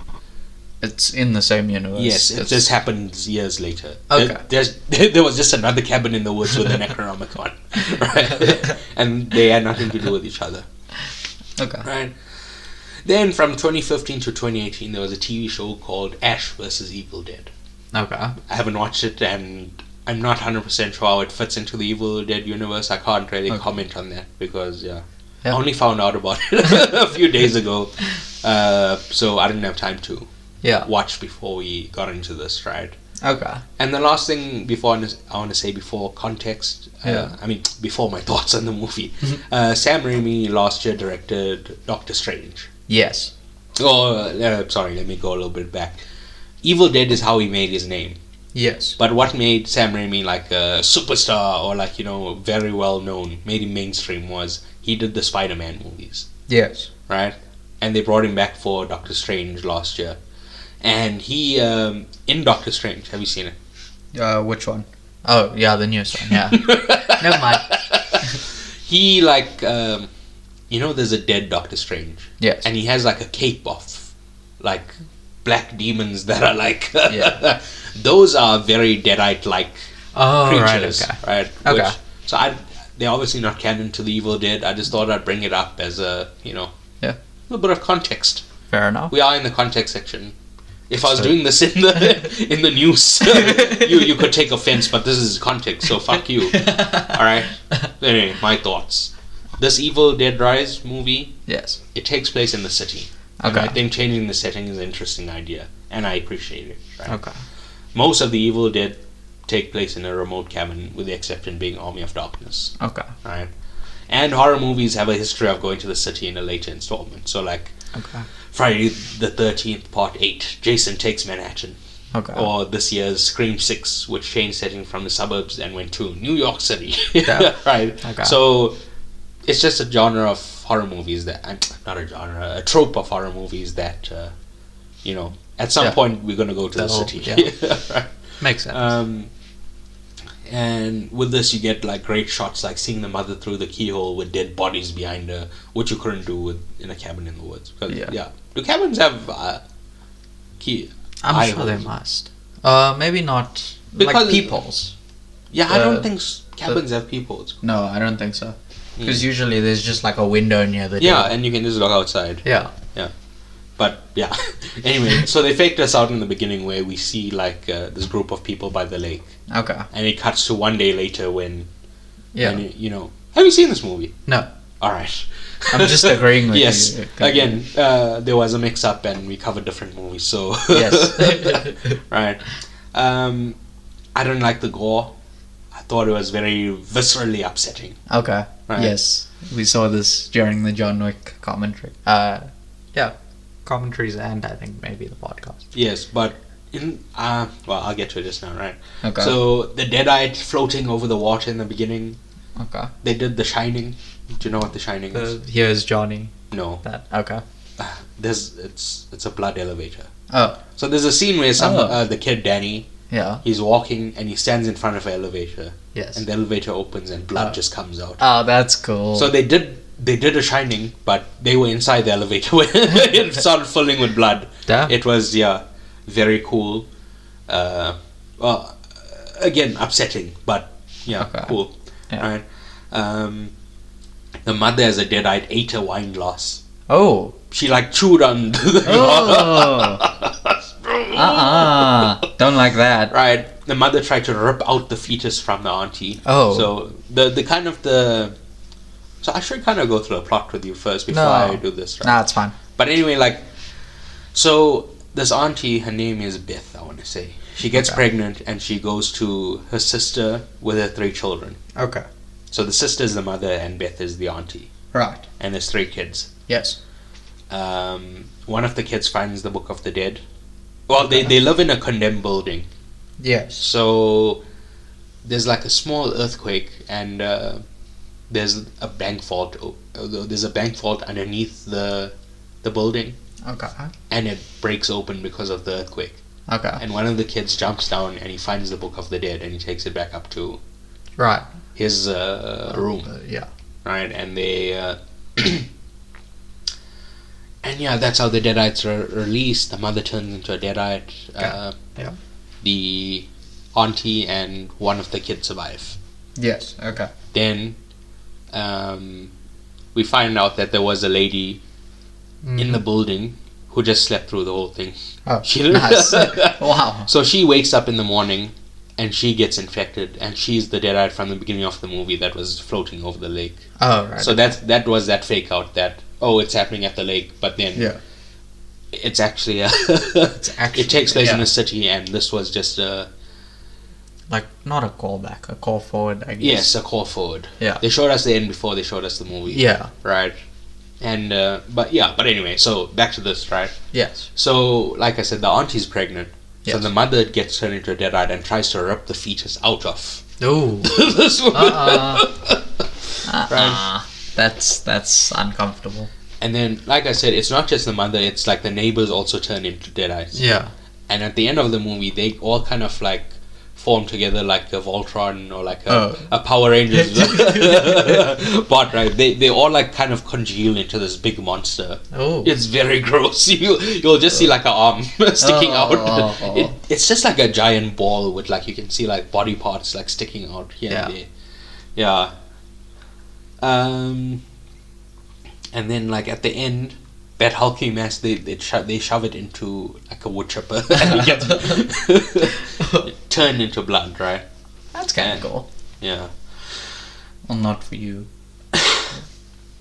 It's in the same universe. Yes, it just happens years later. Okay. There was just another cabin in the woods with the Necronomicon. Right? And they had nothing to do with each other. Okay. Right? Then from 2015 to 2018, there was a TV show called Ash vs. Evil Dead. Okay. I haven't watched it, and I'm not 100% sure how it fits into the Evil Dead universe. I can't really comment on that because, I only found out about it a few days ago. So I didn't have time to watch before we got into this, right? Okay. And the last thing I want to say before context, before my thoughts on the movie, Sam Raimi last year directed Doctor Strange. Yes. Sorry, let me go a little bit back. Evil Dead is how he made his name. Yes. But what made Sam Raimi like a superstar or very well known, made him mainstream, was he did the Spider-Man movies. Yes. Right? And they brought him back for Doctor Strange last year. And he, in Doctor Strange, have you seen it? Which one? Oh, yeah, the newest one, yeah. Never mind. He, there's a dead Doctor Strange. Yes. And he has, a cape of, black demons that are, those are very Deadite-like creatures. Right? Okay. They're obviously not canon to the Evil Dead. I just thought I'd bring it up as a little bit of context. Fair enough. We are in the context section. If I was doing this in the news, you could take offense, but this is context, so fuck you. Alright? Anyway, my thoughts. This Evil Dead Rise movie, yes, it takes place in the city. Okay. And I think changing the setting is an interesting idea, and I appreciate it. Right? Okay. Most of the Evil Dead take place in a remote cabin, with the exception being Army of Darkness. Okay. Right? And horror movies have a history of going to the city in a later installment. So Friday the 13th, Part 8, Jason Takes Manhattan. Okay. Or this year's Scream 6, which changed setting from the suburbs and went to New York City. Yeah. Right? Okay. So, it's just a genre of horror movies that... Not a genre, a trope of horror movies that, at some point we're going to go to the city. Yeah. Right? Makes sense. And with this, you get like great shots, like seeing the mother through the keyhole with dead bodies behind her, which you couldn't do in a cabin in the woods. 'Cause, do cabins have I'm eye sure they holes? must. Maybe not Because- like peepholes. Yeah, I don't think cabins have peepholes. No, I don't think so. Because usually there's just like a window near the Yeah, door. and you can just look outside. Yeah. But yeah, anyway, so they faked us out in the beginning where we see like this group of people by the lake, Okay. and it cuts to one day later when, Yeah. when, you know, have you seen this movie? No. All right. I'm just agreeing with yes. you. Again, there was a mix-up and we covered different movies, so Yes. right. I don't like the gore. I thought it was very viscerally upsetting. Okay. Right. Yes. We saw this during the John Wick commentary. Yeah. Commentaries and I think maybe the podcast. Yes, but in well, I'll get to it just now, right? Okay. So the Deadite floating over the water in the beginning. Okay. They did The Shining. Do you know what The Shining is? Here's Johnny. No. That. Okay. It's a blood elevator. Oh. So there's a scene where the kid Danny, Yeah. he's walking and he stands in front of an elevator, Yes. and the elevator opens and blood just comes out. Oh, that's cool. So they did A Shining, but they were inside the elevator when it started filling with blood. Damn. It was very cool. Well, again upsetting, but Okay. cool. Yeah. Right. The mother as a Deadite ate a wine glass. Oh. She like chewed on the glass. Oh. Don't like that. Right. The mother tried to rip out the fetus from the auntie. Oh. So the kind of the. So I should kind of go through the plot with you first before No. I do this, right? Nah, it's fine. But anyway, like, so this auntie, her name is Beth, I want to say. She gets Okay. pregnant and she goes to her sister with her 3 children. Okay. So the sister is the mother and Beth is the auntie. Right. And there's 3 kids. Yes. One of the kids finds the Book of the Dead. Well, they live in a condemned building. Yes. So there's like a small earthquake and there's a bank vault. There's a bank vault underneath the building, Okay. and it breaks open because of the earthquake. Okay. And one of the kids jumps down and he finds the Book of the Dead and he takes it back up to Right. his room, Yeah. right? And they and yeah, that's how the Deadites are released. The mother turns into a Deadite. Yeah. The auntie and one of the kids survive. Yes. Okay. Then we find out that there was a lady in the building who just slept through the whole thing. Oh, She nice. Wow. So she wakes up in the morning and she gets infected, and she's the Deadite from the beginning of the movie that was floating over the lake. Oh, right. So that was that fake out that it's happening at the lake, but then Yeah. it's actually actually- it takes place in yeah. a city, and this was just Like, not a callback, a call forward, I guess. yes, a call forward. Yeah. They showed us the end before they showed us the movie. Yeah. Right. And but anyway, so back to this, right? Yes. So like I said, the auntie's pregnant. So Yes. the mother gets turned into a Deadite and tries to rip the fetus out of Ooh. this woman. Right. That's uncomfortable. And then, like I said, it's not just the mother, it's like the neighbors also turn into Deadites. Yeah. And at the end of the movie, they all kind of like form together like a Voltron or like a Power Rangers bot, right? They all like kind of congeal into this big monster. Oh. It's very gross. You'll just see like an arm sticking out. It's just like a giant ball with like you can see like body parts like sticking out here and there. Yeah. And then like at the end, that hulking mess, they shove it into like a wood chipper and it gets turned into blood, right? That's kind of cool. Yeah. Well, not for you.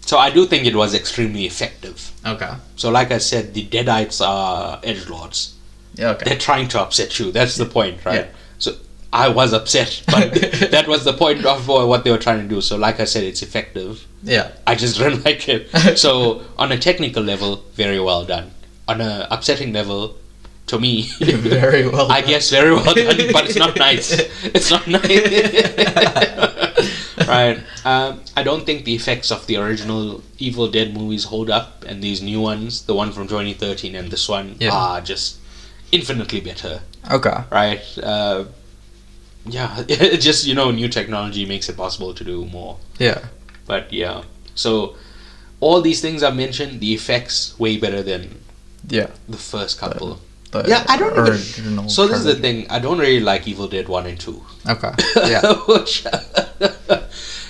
So I do think it was extremely effective. Okay. So like I said, the Deadites are edgelords. Yeah. Okay. They're trying to upset you. That's the point, right? Yeah. So I was upset, but that was the point of what they were trying to do. So like I said, it's effective. Yeah. I just didn't like it. So on a technical level, very well done. On a upsetting level, to me, Very well. I guess very well done, but it's not nice. It's not nice. Right. I don't think the effects of the original Evil Dead movies hold up, and these new ones, the one from 2013 and this one, are just infinitely better. Okay. Right. Yeah, it just, new technology makes it possible to do more. Yeah. But yeah, so all these things I've mentioned, the effects way better than Yeah. the first couple. The Yeah, I don't even. original So this is the trilogy. thing. I don't really like Evil Dead 1 and 2. Okay. Yeah. Which,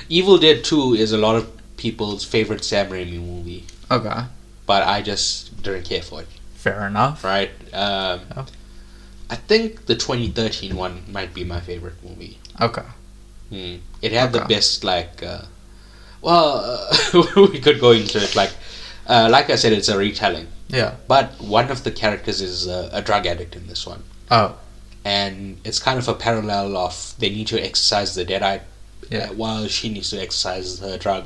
Evil Dead 2 is a lot of people's favorite Sam Raimi movie, Okay. but I just didn't care for it. Fair enough. Right? Oh. I think the 2013 one might be my favorite movie. Okay. It had the Okay. best, like, we could go into it, like I said, it's a retelling. Yeah. But one of the characters is a drug addict in this one. Oh. And it's kind of a parallel of they need to exercise the Deadite Yeah. while she needs to exercise her drug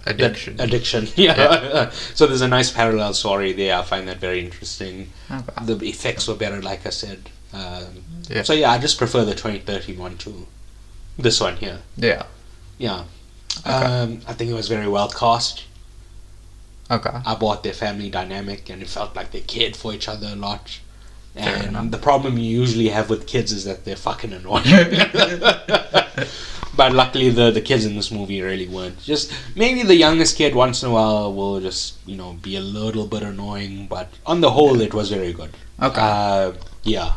Addiction. addiction. Yeah. So there's a nice parallel story there. I find that very interesting. Okay. The effects were better, like I said. Yeah. So yeah, I just prefer the 2013 one to this one here. Yeah. Yeah. Okay. I think it was very well cast. Okay. I bought their family dynamic, and it felt like they cared for each other a lot. Fair enough. And the problem you usually have with kids is that they're fucking annoying. But luckily, the kids in this movie really weren't. Just maybe the youngest kid once in a while will just be a little bit annoying, but on the whole, it was very good. Okay. Yeah.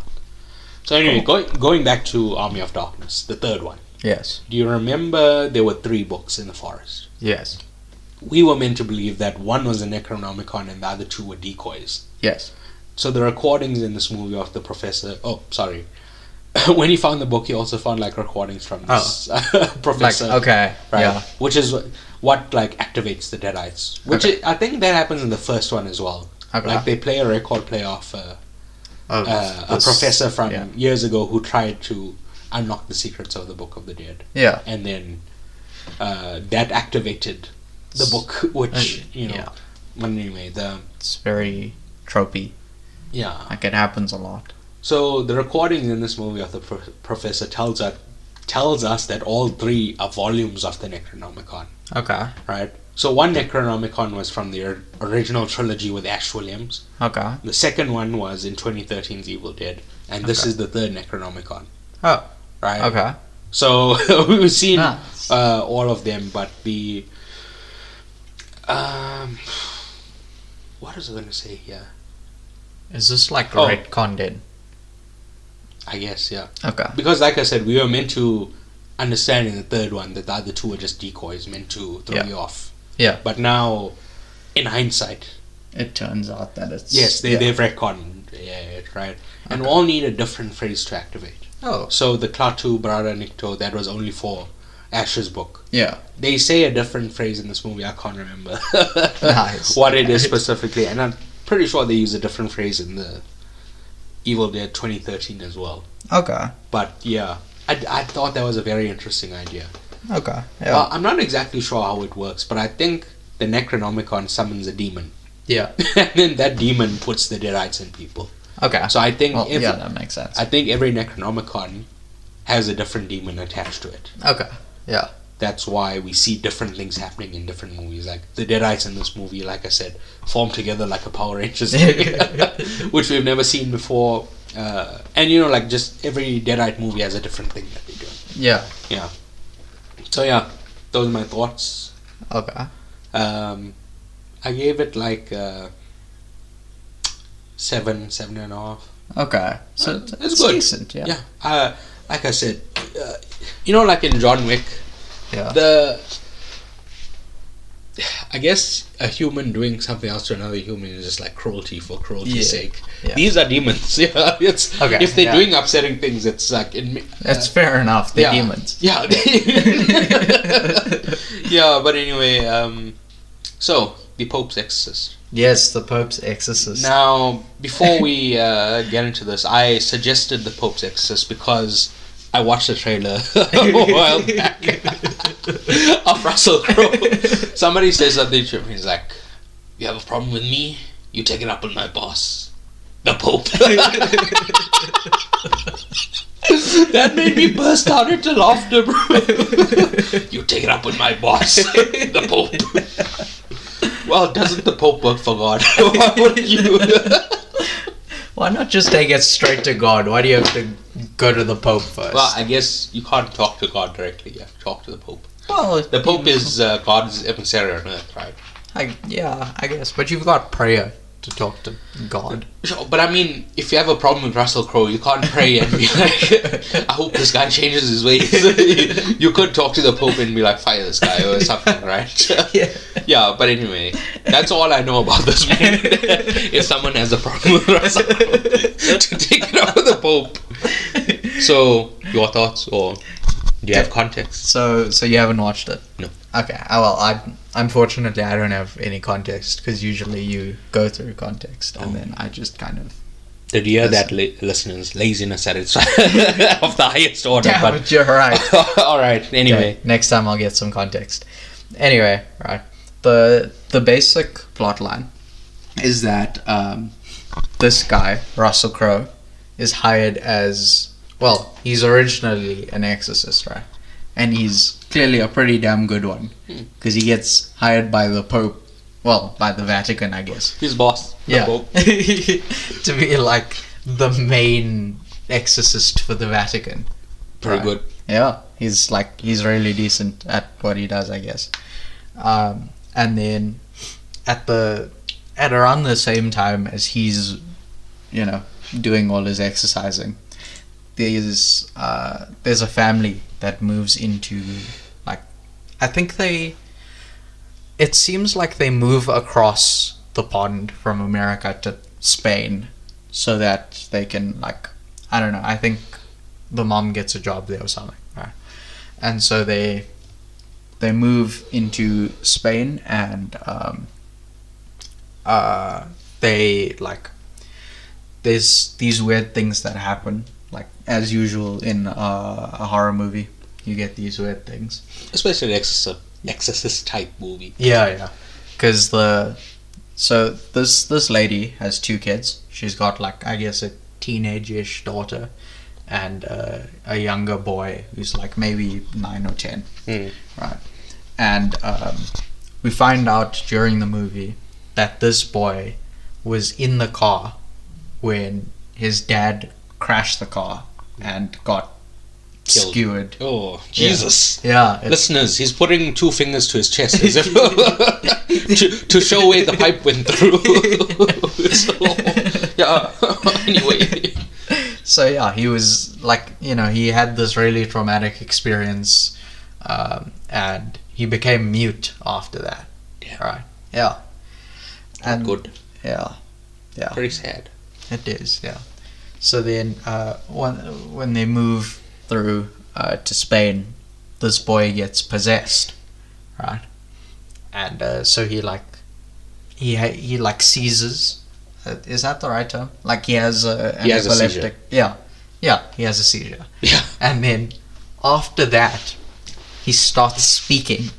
So anyway, going back to Army of Darkness, the third one. Yes. Do you remember there were 3 books in the forest? Yes. We were meant to believe that one was a Necronomicon and the other 2 were decoys. Yes. So the recordings in this movie of the professor... Oh, sorry. When he found the book, he also found, like, recordings from this professor. Like, okay. Right? Yeah. Which is what, like, activates the Deadites. Which Okay. I think that happens in the first one as well. Okay. Like, they play a record play off Of a this- professor from yeah. years ago who tried to unlock the secrets of the Book of the Dead. Yeah. And then that activated the book, which, yeah. But anyway, It's very tropey. yeah. Like, it happens a lot. So the recordings in this movie of the professor tells us that all 3 are volumes of the Necronomicon, Okay. right? So one Necronomicon was from the original trilogy with Ash Williams. Okay. The second one was in 2013's Evil Dead, and this Okay. is the 3rd Necronomicon, Oh. right? Okay. So we've seen Nice. all of them, but the what was I going to say here? Is this like Oh. retconned in? I guess, yeah. Okay. Because, like I said, we were meant to understand in the 3rd one that the other 2 were just decoys meant to throw Yeah. you off. Yeah. But now, in hindsight, It turns out that it's... yes, yeah. they've retconned it, right? And we Okay. all need a different phrase to activate. Oh. So the Klaatu Brada Nikto, that was only for Ash's book. Yeah. They say a different phrase in this movie. I can't remember Nice. what it is specifically, and I'm pretty sure they use a different phrase in the Evil Dead 2013 as well. Okay. But yeah, I thought that was a very interesting idea. Okay. Yeah. Well, I'm not exactly sure how it works, but I think the Necronomicon summons a demon, Yeah. and then that demon puts the Deadites in people. Okay. So I think Well, yeah, that makes sense. I think every Necronomicon has a different demon attached to it. Okay. Yeah. That's why we see different things happening in different movies. Like the Deadites in this movie, like I said, form together like a Power Rangers thing, which we've never seen before. And like just every Deadite movie has a different thing that they do. Yeah. Yeah. So yeah, those are my thoughts. Okay. I gave it like 7.5. Okay. So It's good. decent. Yeah. Yeah. Like I said, like in John Wick, Yeah. I guess a human doing something else to another human is just like cruelty for cruelty's Yeah. sake. Yeah. These are demons. Yeah, it's Okay, if they're yeah. doing upsetting things, it's like That's fair enough. They're yeah. demons. Yeah. Yeah, but anyway, so the Pope's Exorcist. Yes, the Pope's Exorcist. Now, before we get into this, I suggested the Pope's Exorcist because I watched the trailer a while back of Russell Crowe. Somebody says something to him. He's like, "You have a problem with me? You take it up with my boss, the Pope." That made me burst out into laughter, bro. You take it up with my boss, the Pope. Well, doesn't the Pope work for God? Why would you? Why not just take it straight to God? Why do you have to go to the Pope first. Well, I guess you can't talk to God directly. You have to talk to the Pope. Well, The Pope is God's emissary on earth, right? I guess. But you've got prayer to talk to God. Sure, but I mean, if you have a problem with Russell Crowe, you can't pray and be like, I hope this guy changes his ways. You could talk to the Pope and be like, fire this guy or something, right? Yeah. Yeah, but anyway, that's all I know about this movie. If someone has a problem with Russell Crowe, to take it up with the Pope. So, your thoughts, or do you have context? So you haven't watched it? No. Okay. Well, unfortunately I don't have any context, because usually you go through context and then I just kind of. Did you hear that, listeners? Laziness at its of the highest order. Damn but it, you're right. all right. Anyway, Okay, next time I'll get some context. Anyway, right. The basic plot line is that this guy, Russell Crowe, is hired as, well, he's originally an exorcist, right? And he's clearly a pretty damn good one, because he gets hired by the Pope, well, by the Vatican, I guess. his boss, the Pope. To be like the main exorcist for the Vatican. Pretty good. Yeah, he's really decent at what he does, I guess. And then at around the same time as he's, doing all his exercising, there's a family that moves into, like, I think it seems like they move across the pond from America to Spain so that they can, like, I don't know, I think the mom gets a job there or something, right? And so they move into Spain, and they, like, there's these weird things that happen, like, as usual in a horror movie. You get these weird things, Especially the Exorcist type movie. yeah, because this lady has 2 kids. She's got, like, I guess a teenage-ish daughter and a younger boy who's like maybe 9 or 10, right? And we find out during the movie that this boy was in the car when his dad crashed the car and got Killed. skewered. Oh, Jesus. Yeah. Listeners, he's putting 2 fingers to his chest as if to show where the pipe went through. So, yeah, anyway. So yeah, he was like, he had this really traumatic experience, and he became mute after that. Yeah. Right. Yeah. Not good. Yeah. Yeah. Pretty sad. It is. Yeah. So then, when they move through to Spain, this boy gets possessed, right? And so he seizes. Is that the right term? Like, he has an epileptic. Yeah, he has a seizure. Yeah. And then after that, he starts speaking,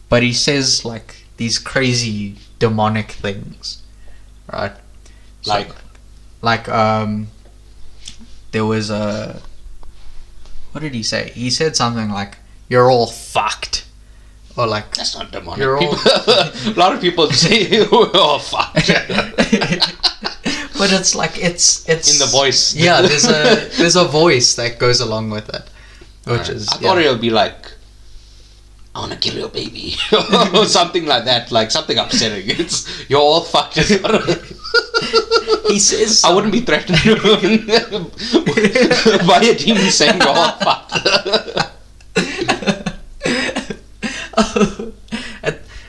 but he says, like, these crazy demonic things, right? So, like there was a, what did he say? He said something like, "You're all fucked," or like, That's not demonic. You're all- A lot of people say, "Oh fuck." but it's like it's In the voice. Yeah, there's a voice that goes along with it, which is. I thought it would be like, "I want to kill your baby," or something like that, like something upsetting. It's "You're all fucked." He says. I wouldn't be threatened by a demon saying "You're all fucked."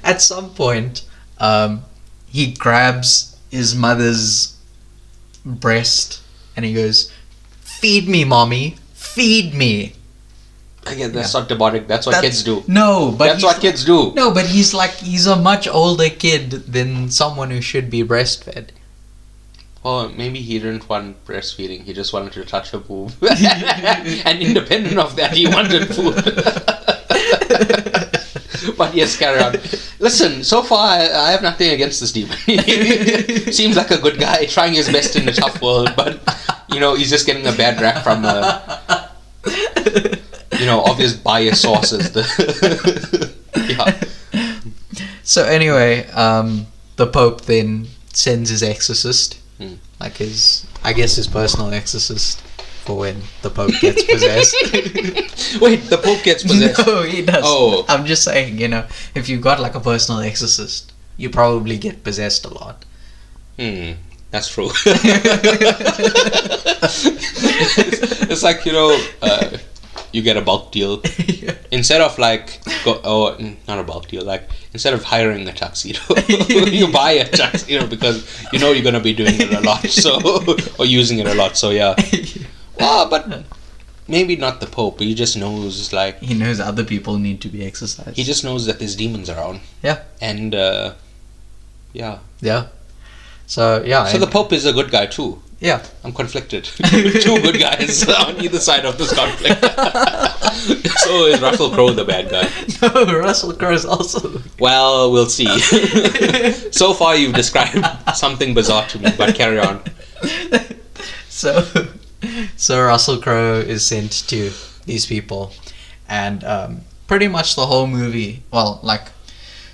At some point, he grabs his mother's breast and he goes, "Feed me, mommy, feed me." Again, that's not demonic. That's what kids do. No, but That's what kids do. No, but he's a much older kid than someone who should be breastfed. Or maybe he didn't want breastfeeding. He just wanted to touch her boob. And independent of that, he wanted food. But yes, carry on. Listen, so far I have nothing against this demon. Seems like a good guy, trying his best in a tough world, but he's just getting a bad rap from obvious bias sources. Yeah. So anyway, the Pope then sends his exorcist, like his personal exorcist, for when the Pope gets possessed. Wait, the Pope gets possessed? No, he doesn't. Oh. I'm just saying, you know, if you've got like a personal exorcist, you probably get possessed a lot. That's true. It's like, you know, you get a bulk deal. Yeah. Instead of like, not a bulk deal, like, instead of hiring a tuxedo, you buy a tuxedo because you know you're going to be doing it a lot, so, or using it a lot, so yeah. Well, but maybe not the Pope, but he just knows, like... He knows other people need to be exorcised. He just knows that there's demons around. Yeah. And, yeah. Yeah. So, yeah. So the Pope is a good guy too. Yeah. I'm conflicted. Two good guys on either side of this conflict. So is Russell Crowe the bad guy? No, Russell Crowe is also... Well, we'll see. So far you've described something bizarre to me, but carry on. So Russell Crowe is sent to these people, and pretty much the whole movie,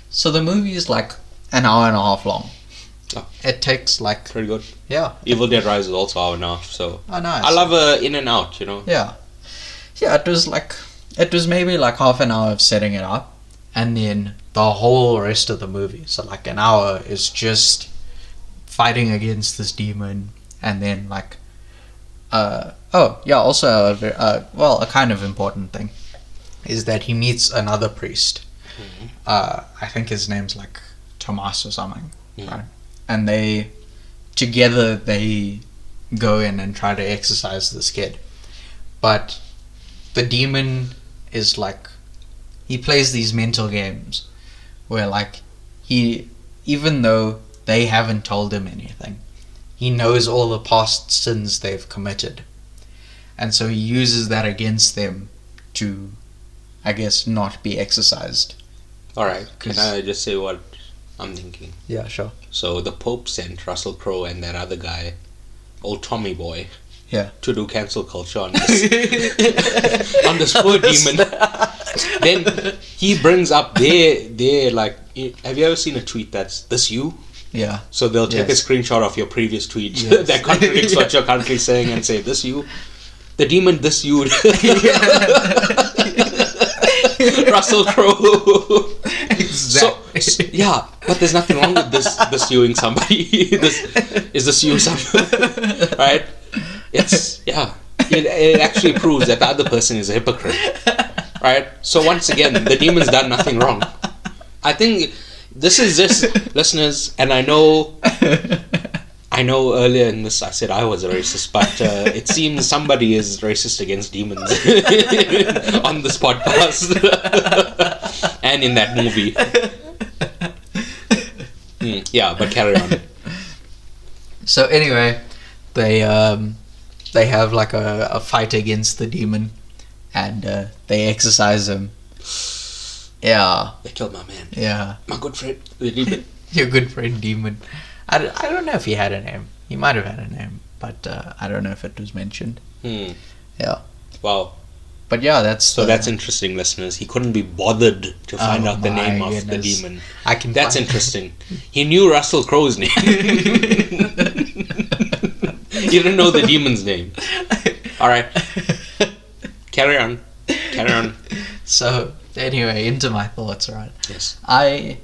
so the movie is like an hour and a half long. Oh. It takes like... Pretty good. Yeah. Evil Dead Rise is also hour and a half, so... Oh, nice. I love in and out, you know? Yeah. Yeah, it was maybe like half an hour of setting it up, and then the whole rest of the movie, so like an hour, is just fighting against this demon, and then like... also a kind of important thing is that he meets another priest. Mm-hmm. I think his name's like Tomas or something, right? And they go in and try to exorcise this kid, but the demon is like, he plays these mental games where like even though they haven't told him anything, he knows all the past sins they've committed. And so he uses that against them to, I guess, not be exorcised. Alright, can I just say what I'm thinking? Yeah, sure. So the Pope sent Russell Crowe and that other guy, old Tommy Boy, Yeah. to do cancel culture on this, on this poor demon. Then he brings up their like, have you ever seen a tweet that's, "This you?" Yeah. So they'll take a screenshot of your previous tweet that contradicts what you're currently saying and say, "This you?" The demon this you. Russell Crowe. Exactly. So, yeah, but there's nothing wrong with this youing somebody. This you somebody, right? It actually proves that the other person is a hypocrite, right? So once again, the demon's done nothing wrong. I think this is just, listeners, and I know earlier in this I said I was a racist, but it seems somebody is racist against demons on this podcast and in that movie. Yeah, but carry on. So anyway, they have like a fight against the demon, and they exorcise him. Yeah. They killed my man. Yeah. My good friend, the demon. Your good friend demon. I don't know if he had a name. He might have had a name, but I don't know if it was mentioned. Yeah. Wow. But yeah, that's interesting, listeners. He couldn't be bothered to find out the name of the demon. That's interesting. He knew Russell Crowe's name. He didn't know the demon's name. All right. Carry on. So anyway, into my thoughts, right? Yes. I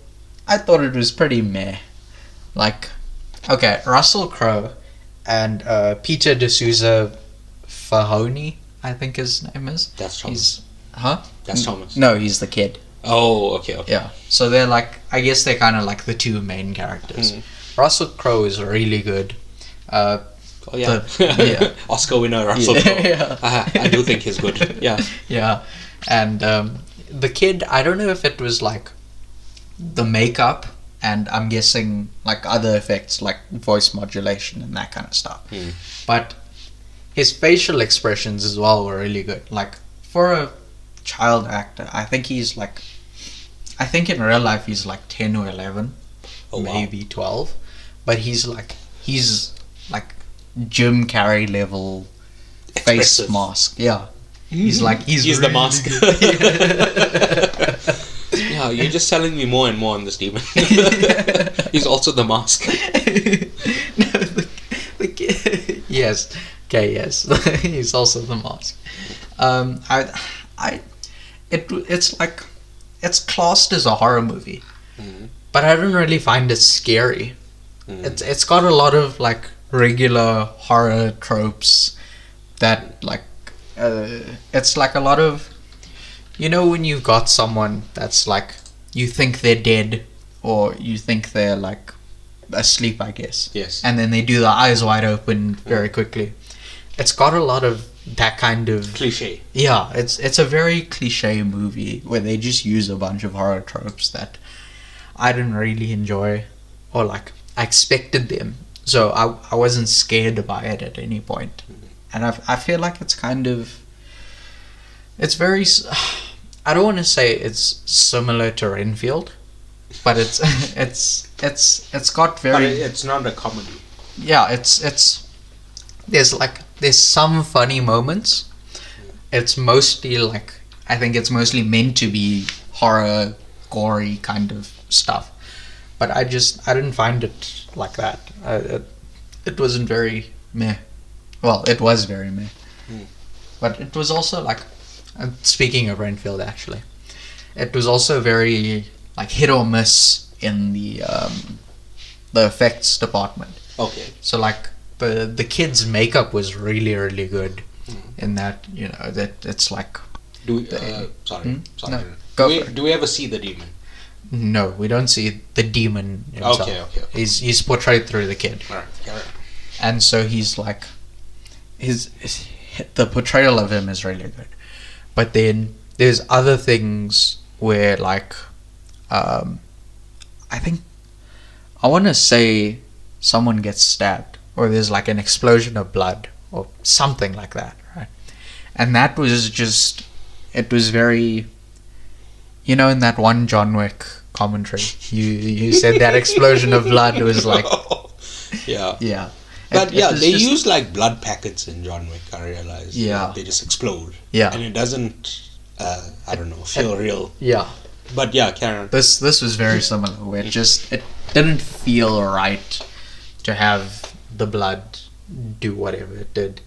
thought it was pretty meh. Like, okay, Russell Crowe and Peter D'Souza Fahony, I think his name is. That's Thomas. That's Thomas. No, he's the kid. Oh, okay. Yeah. So they're like, I guess they're kind of like the two main characters. Russell Crowe is really good. Oscar winner Russell Crowe. Yeah. I do think he's good. Yeah. Yeah. And the kid, I don't know if it was like the makeup, and I'm guessing like other effects like voice modulation and that kind of stuff. But his facial expressions as well were really good. Like, for a child actor, I think in real life he's like 10 or 11, maybe 12. But he's like Jim Carrey level face mask. Yeah. He's He's the really mask. Yeah, you're just telling me more and more on this demon. He's also the mask. No, the kid, yes, Okay, yes, he's also the mask. It's like it's classed as a horror movie, but I don't really find it scary. It's got a lot of like regular horror tropes that like it's like a lot of, you know, when you've got someone that's like, you think they're dead or you think they're like asleep, I guess. Yes. And then they do their eyes wide open very quickly. It's got a lot of that kind of Cliche. Yeah, it's a very cliche movie where they just use a bunch of horror tropes that I didn't really enjoy, or like I expected them, so I wasn't scared by it at any point. And I feel like it's kind of, it's very, I don't want to say it's similar to Renfield, but it's got very. But it's not a comedy. Yeah, it's there's some funny moments. It's mostly like, I think it's mostly meant to be horror, gory kind of stuff, but I didn't find it like that. It wasn't very meh. Well, it was very meh, but it was also like, speaking of Renfield, actually, it was also very like hit or miss in the effects department. Okay. So like the kids' makeup was really, really good in that, you know, that it's like. Sorry. No, go for it. Do we ever see the demon? No, we don't see the demon himself. Okay. He's portrayed through the kid. All right. And so he's like, the portrayal of him is really good. But then there's other things where like, I think, I want to say someone gets stabbed, or there's like an explosion of blood or something like that, right? And that was just, it was very, you know, in that one John Wick commentary, you said that explosion of blood was like, yeah. But they use like blood packets in John Wick, I realized. Yeah. They just explode. Yeah. And it doesn't, I don't know, feel real. Yeah. But yeah, Karen. This was very similar, where it didn't feel right to have the blood do whatever it did.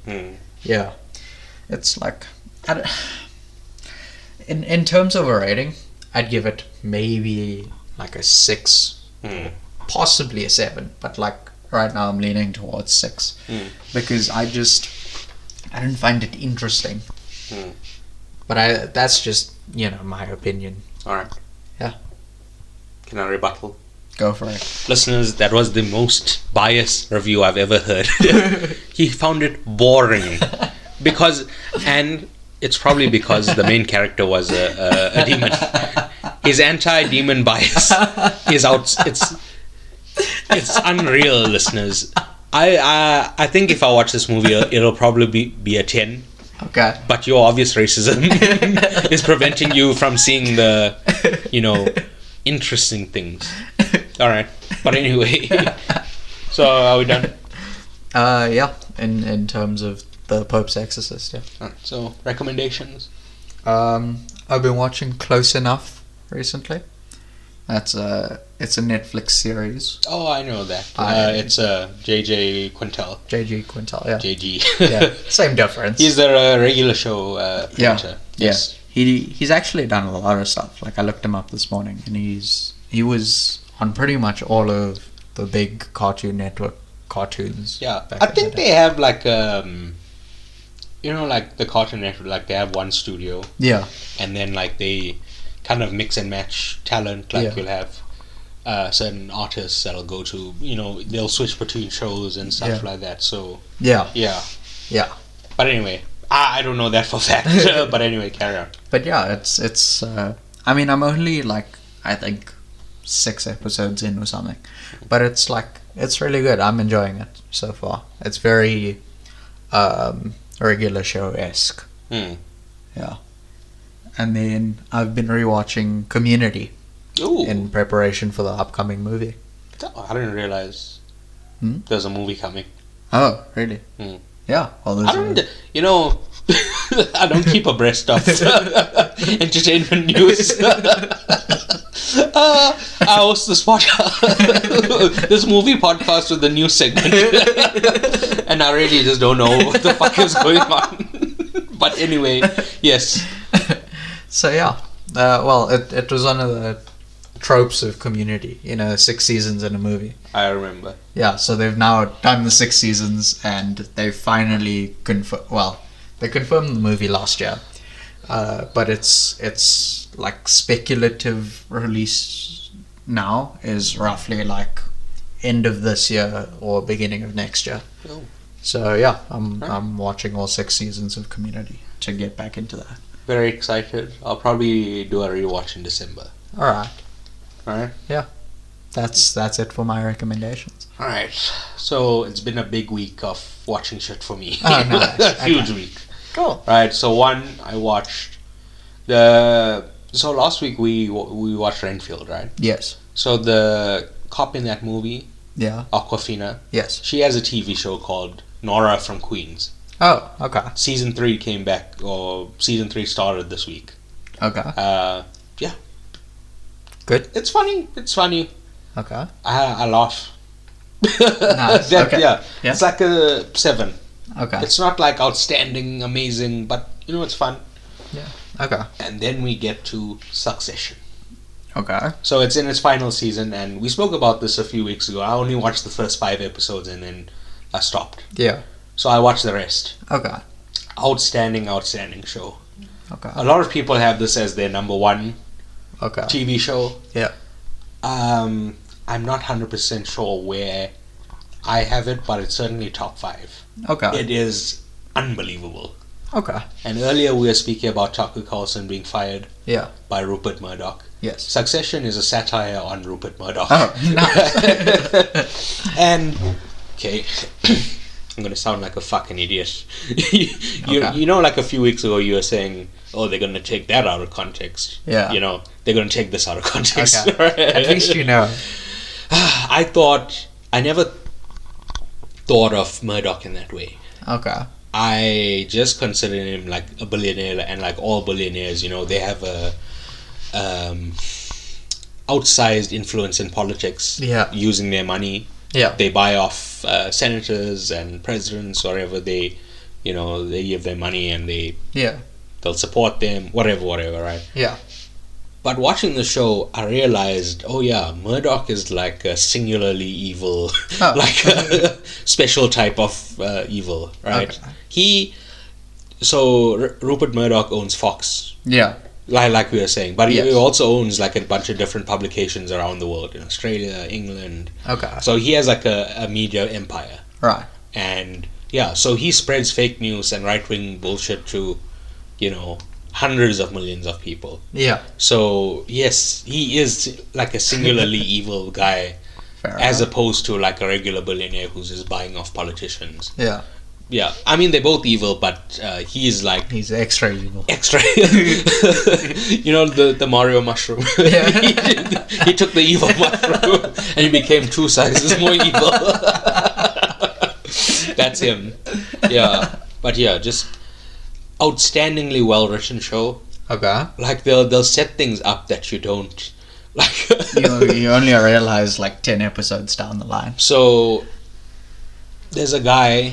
Yeah. It's like, in terms of a rating, I'd give it maybe like a 6, possibly a 7, but like right now I'm leaning towards 6 because I didn't find it interesting. But that's just, you know, my opinion. Alright. Yeah. Can I rebuttal? Go for it. Listeners, that was the most biased review I've ever heard. He found it boring. And it's probably because the main character was a demon. His anti-demon bias is out. It's unreal, listeners. I think if I watch this movie, it'll probably be a 10. Okay. But your obvious racism is preventing you from seeing the, you know, interesting things. All right. But anyway, so are we done? Yeah. In terms of the Pope's Exorcist, yeah. All right, so recommendations. I've been watching Close Enough recently. It's a Netflix series. Oh, I know that. It's JJ Quintel. JG Quintel, yeah. JG. Yeah, same difference. He's a regular show actor. Yes. He's actually done a lot of stuff. Like I looked him up this morning, and he was on pretty much all of the big Cartoon Network cartoons. Yeah, I think they have like you know, like the Cartoon Network, like they have one studio. Yeah. And then like they kind of mix and match talent. Like you'll have certain artists that'll go to, you know, they'll switch between shows and stuff like that. So yeah. But anyway, I don't know that for fact. But anyway, carry on. But yeah, it's I mean, I'm only like, I think 6 episodes in or something, but it's like, it's really good. I'm enjoying it so far. It's very regular show-esque. Yeah. And then I've been rewatching Community. Ooh. In preparation for the upcoming movie. I didn't realize there's a movie coming. Oh, really? Yeah. Well, you know, I don't keep abreast of entertainment news. I host this podcast, this movie podcast with the news segment, and I really just don't know what the fuck is going on. But anyway, yes. So yeah, well, it was one of the tropes of Community, 6 seasons in a movie. I remember. Yeah, so they've now done the 6 seasons, and they finally they confirmed the movie last year, but it's like speculative release now is roughly like end of this year or beginning of next year. Oh. So yeah, I'm watching all 6 seasons of Community to get back into that. Very excited. I'll probably do a rewatch in December. Alright. Alright? Yeah. That's it for my recommendations. Alright. So it's been a big week of watching shit for me. Oh, nice. A huge week. Cool. Right, so one, I watched so last week we watched Renfield, right? Yes. So the cop in that movie, Yeah. Awkwafina, Yes. she has a TV show called Nora from Queens. Oh, okay. Season 3 came back, or Season 3 started this week. Okay. Yeah. Good. It's funny. Okay. I laugh. Nice. Okay. Yeah. Yeah. It's like a 7. Okay. It's not like outstanding, amazing, but it's fun. Yeah. Okay. And then we get to Succession. Okay. So it's in its final season, and we spoke about this a few weeks ago. I only watched the first 5 episodes and then I stopped. Yeah. So I watched the rest. Okay. Outstanding show. Okay. A lot of people have this as their number 1 Okay. TV show. Yeah. I'm not 100% sure where I have it, but it's certainly top 5. Okay. It is unbelievable. Okay. And earlier we were speaking about Tucker Carlson being fired Yeah. by Rupert Murdoch. Yes. Succession is a satire on Rupert Murdoch. Oh, nice. And okay, I'm gonna sound like a fucking idiot. Okay. Like a few weeks ago you were saying, oh, they're gonna take that out of context. Yeah. They're gonna take this out of context. Okay. At least you know. I never thought of Murdoch in that way. Okay. I just consider him like a billionaire, and like all billionaires, they have a outsized influence in politics. Yeah. Using their money. Yeah. They buy off senators and presidents, wherever they give their money, and they'll support them, whatever, right? Yeah. But watching the show, I realized, oh yeah, Murdoch is like a singularly evil, like a special type of evil, right? Okay. Rupert Murdoch owns Fox, Yeah. like we were saying, but Yes. he also owns like a bunch of different publications around the world, in Australia, England. Okay. So he has like a media empire, Right. and yeah, so he spreads fake news and right-wing bullshit to, hundreds of millions of people. Yeah. So yes, he is like a singularly evil guy, Fair as enough. opposed to like a regular billionaire who's just buying off politicians. Yeah. Yeah, I mean they're both evil, but he's like He's extra evil. extra. The Mario mushroom. Yeah. he took the evil mushroom and he became 2 sizes more evil. That's him. Yeah, but yeah, just outstandingly well written show. Okay. Like they'll set things up that you don't like. You only realize like 10 episodes down the line. So there's a guy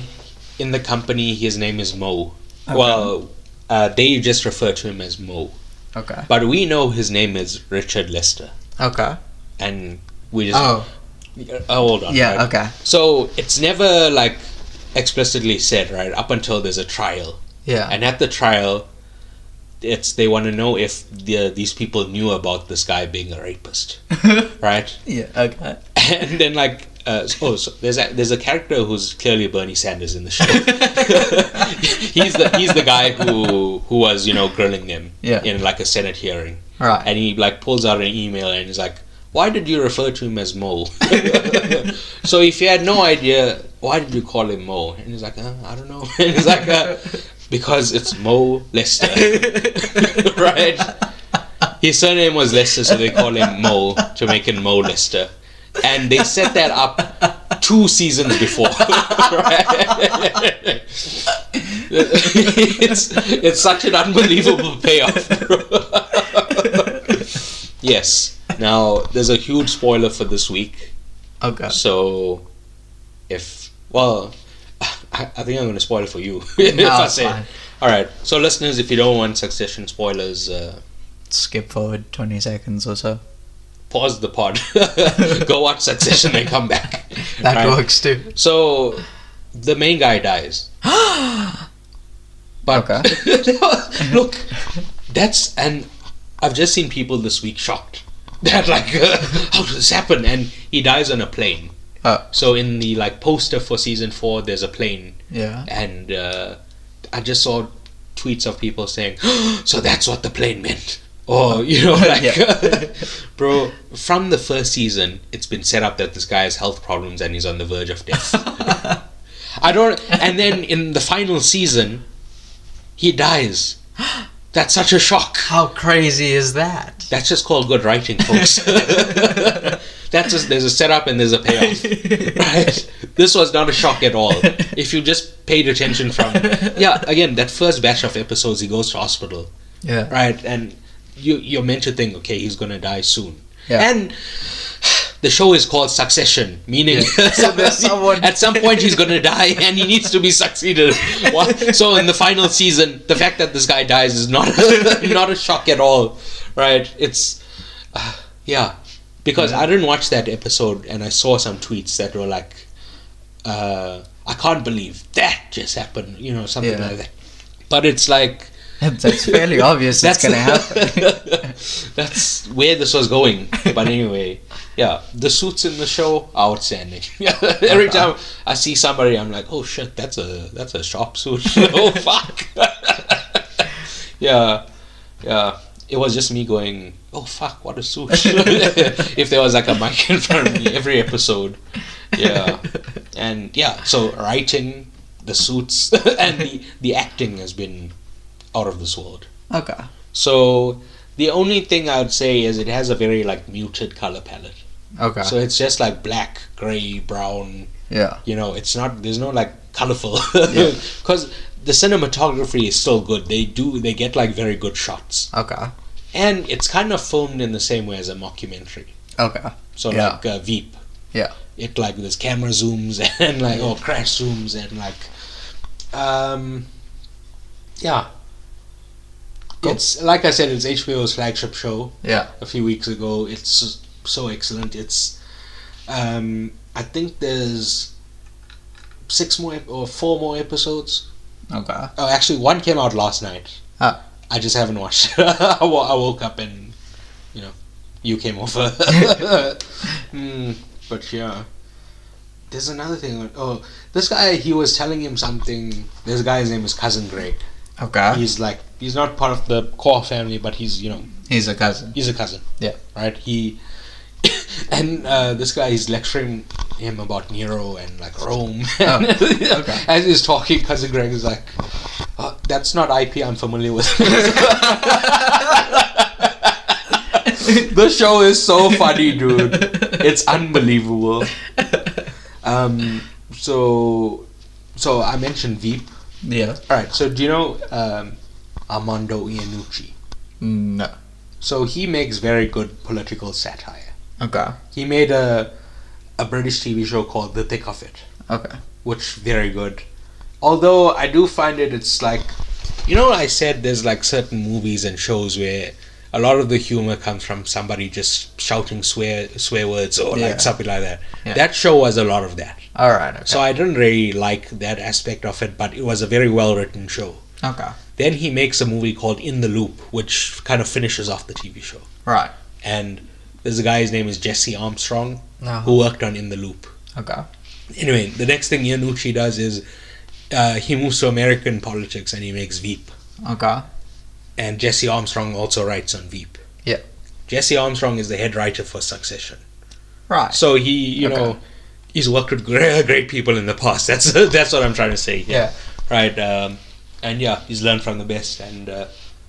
in the company. His name is Mo. Okay. Well, they just refer to him as Mo. Okay. But we know his name is Richard Lester, Okay. and we just Oh. Hold on. Yeah. right? Okay. So it's never like explicitly said, right? Up until there's a trial. Yeah. And at the trial, they want to know if these people knew about this guy being a rapist, right? Yeah. Okay. And then like, so there's a character who's clearly Bernie Sanders in the show. he's the guy who was grilling them in like a Senate hearing, Right. and he like pulls out an email and he's like, why did you refer to him as Mo? So if you had no idea, why did you call him Mo? And he's like, I don't know. And he's like, because it's Mo Lester. Right? His surname was Lester, so they call him Mo to make him Mo Lester. And they set that up 2 seasons before. Right? it's such an unbelievable payoff, bro. Yes. Now, there's a huge spoiler for this week. Okay. So, I think I'm going to spoil it for you. If I say fine. Alright, so listeners, if you don't want Succession spoilers, Skip forward 20 seconds or so. pause the pod, go watch Succession and come back. That Right? works too. So, the main guy dies. But, Okay. look, and I've just seen people this week shocked that, like, how does this happen? And he dies on a plane. Oh. So in the, like, poster for season 4, there's a plane. Yeah. And I just saw tweets of people saying, so that's what the plane meant. Or, you know, like, bro, from the first season, it's been set up that this guy has health problems and he's on the verge of death. And then in the final season, he dies. That's such a shock. How crazy is that? That's just called good writing, folks. There's a setup and there's a payoff. Right? This was not a shock at all. If you just paid attention again, that first batch of episodes, he goes to hospital. Yeah. Right? And you're meant to think, okay, he's gonna die soon. Yeah. And the show is called Succession, meaning someone at some point he's gonna die and he needs to be succeeded. So in the final season, the fact that this guy dies is not a shock at all, right? It's because I didn't watch that episode and I saw some tweets that were like, I can't believe that just happened, you know, something like that. But it's like, that's fairly obvious it's gonna happen. That's where this was going. But anyway, yeah, the suits in the show are outstanding. Every time I see somebody, I'm like, oh shit, that's a sharp suit. Oh fuck. Yeah. It was just me going, oh fuck, what a suit. If there was like a mic in front of me every episode. Yeah. And yeah, so writing, the suits, and the acting has been out of this world. Okay. So the only thing I would say is it has a very like muted color palette. Okay. So it's just like black, grey, brown. Yeah. You know, there's no like colorful, because the cinematography is still good. They get like very good shots. Okay. And it's kind of filmed in the same way as a mockumentary. Okay. So like Veep. Yeah. It like there's camera zooms and like crash zooms and like yeah. Cool. It's like I said, it's HBO's flagship show. Yeah. A few weeks ago, it's so excellent. It's I think there's 4 more episodes. Okay. Oh, actually, one came out last night. Ah. I just haven't watched. I woke up and you came over. But yeah, there's another thing. Oh, this guy, he was telling him something. This guy's name is Cousin Greg. Okay. He's not part of the core family, but he's He's a cousin. He's a cousin. Yeah. Right. And this guy is lecturing him about Nero and like Rome. Okay. As he's talking, Cousin Greg is like, "That's not IP I'm familiar with." The show is so funny, dude. It's unbelievable. So I mentioned Veep. Yeah. All right. So do you know Armando Iannucci? No. So he makes very good political satire. Okay. He made a British TV show called The Thick of It. Okay. Which very good. Although I do find it's like, I said there's like certain movies and shows where a lot of the humor comes from somebody just shouting swear words or like something like that. Yeah. That show was a lot of that. Alright, okay. So I didn't really like that aspect of it, but it was a very well written show. Okay. Then he makes a movie called In the Loop, which kind of finishes off the TV show. Right. And there's a guy, his name is Jesse Armstrong, Uh-huh. who worked on In the Loop. Okay. Anyway, the next thing Iannucci does is he moves to American politics and he makes Veep. Okay. And Jesse Armstrong also writes on Veep. Yeah. Jesse Armstrong is the head writer for Succession. Right. So he, he's worked with great people in the past. That's what I'm trying to say. Yeah. Right. And yeah, he's learned from the best. And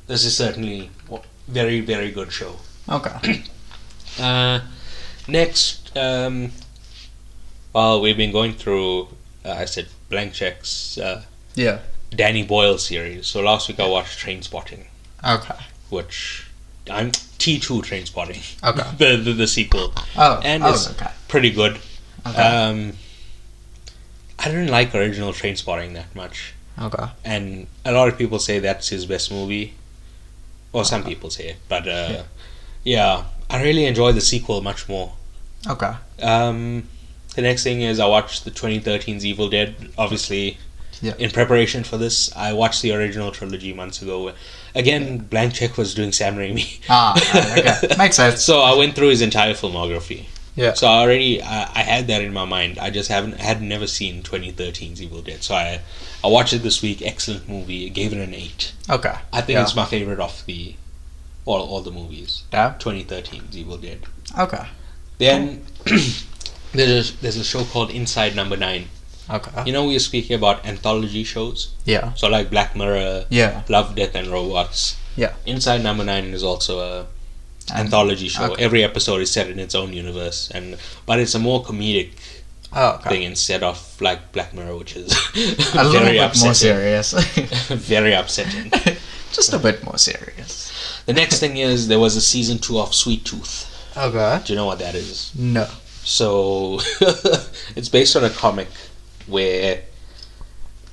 this is certainly a very, very good show. Okay. Next, well, we've been going through, I said blank checks. Yeah. Danny Boyle series. So last week I watched Trainspotting, Okay. which I'm T2 Trainspotting. Okay. the sequel. Oh. And oh, it's okay. pretty good. Okay. I didn't like original Trainspotting that much. Okay. And a lot of people say that's his best movie. Well, some people say it, but yeah, I really enjoyed the sequel much more. Okay. The next thing is I watched the 2013's Evil Dead. Obviously, Yeah. in preparation for this, I watched the original trilogy months ago. Again, Blank Check was doing Sam Raimi. Right, okay. Makes sense. So I went through his entire filmography. Yeah. So I had that in my mind. I just had never seen 2013's Evil Dead. So I watched it this week. Excellent movie. Gave it an 8. Okay. I think Yeah. it's my favorite of the all the movies. Yeah. 2013's Evil Dead. Okay. Then there's a show called Inside Number 9. Okay. You know, we were speaking about anthology shows. Yeah. So like Black Mirror, Yeah. Love, Death and Robots. Yeah. Inside Number 9 is also a anthology show. Okay. Every episode is set in its own universe, but it's a more comedic Oh, okay. thing instead of like Black Mirror, which is A little very bit upsetting. more serious. Very upsetting. Just a bit more serious. The next thing is there was a season 2 of Sweet Tooth. Okay. Do you know what that is? No. So it's based on a comic where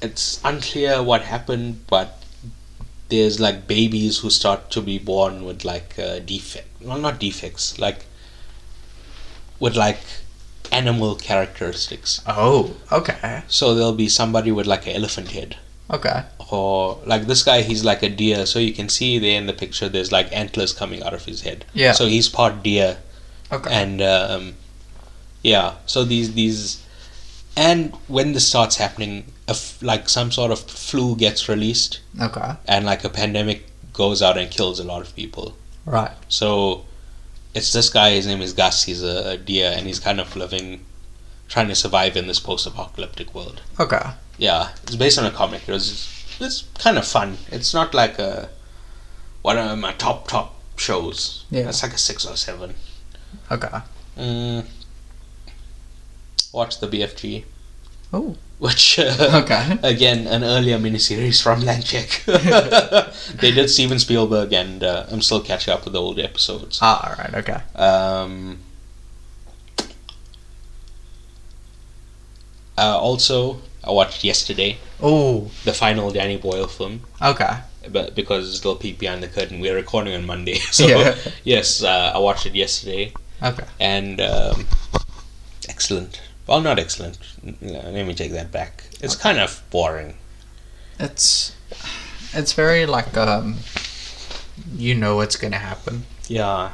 it's unclear what happened, but there's like babies who start to be born with like not defects, like with like animal characteristics. Oh, okay. So there'll be somebody with like an elephant head, Okay. or like this guy, he's like a deer. So you can see there in the picture, there's like antlers coming out of his head. Yeah. So he's part deer, Okay. and yeah. So these, and when this starts happening, like some sort of flu gets released, Okay. and like a pandemic goes out and kills a lot of people. Right. So it's this guy, his name is Gus, he's a deer, and he's kind of trying to survive in this post-apocalyptic world. Okay. Yeah, it's based on a comic. It's kind of fun. It's not like one of my top shows. Yeah. It's like a 6 or 7. Okay. Watch the BFG. Oh. Which, Okay. again, an earlier miniseries from Landcheck. They did Steven Spielberg, and I'm still catching up with the old episodes. Ah, alright, okay. Also, I watched yesterday Oh, the final Danny Boyle film, okay. but because it's still peek behind the curtain, we're recording on Monday. So Yeah. yes, I watched it yesterday, Okay. and excellent. Well, not excellent. Let me take that back. It's kind of boring. It's very like you know what's gonna happen. Yeah.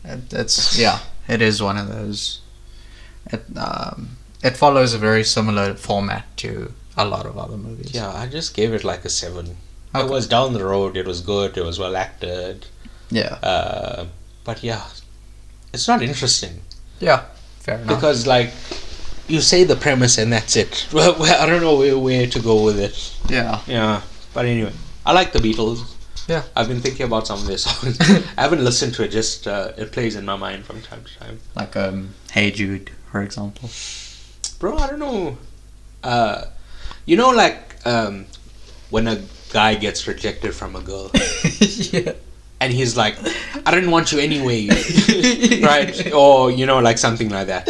It is one of those. It follows a very similar format to a lot of other movies. Yeah, I just gave it like a 7. Okay. It was down the road. It was good. It was well acted. Yeah. But yeah, it's not interesting Yeah. Fair enough. because like you say the premise and that's it. Well, I don't know where to go with it. Yeah. Yeah, but anyway, I like the Beatles. Yeah. I've been thinking about some of their songs. I haven't listened to it. Just it plays in my mind from time to time. Like Hey Jude, for example. Bro, I don't know. You know, like when a guy gets rejected from a girl. Yeah. And he's like, I didn't want you anyway. Right? Or, you know, like something like that.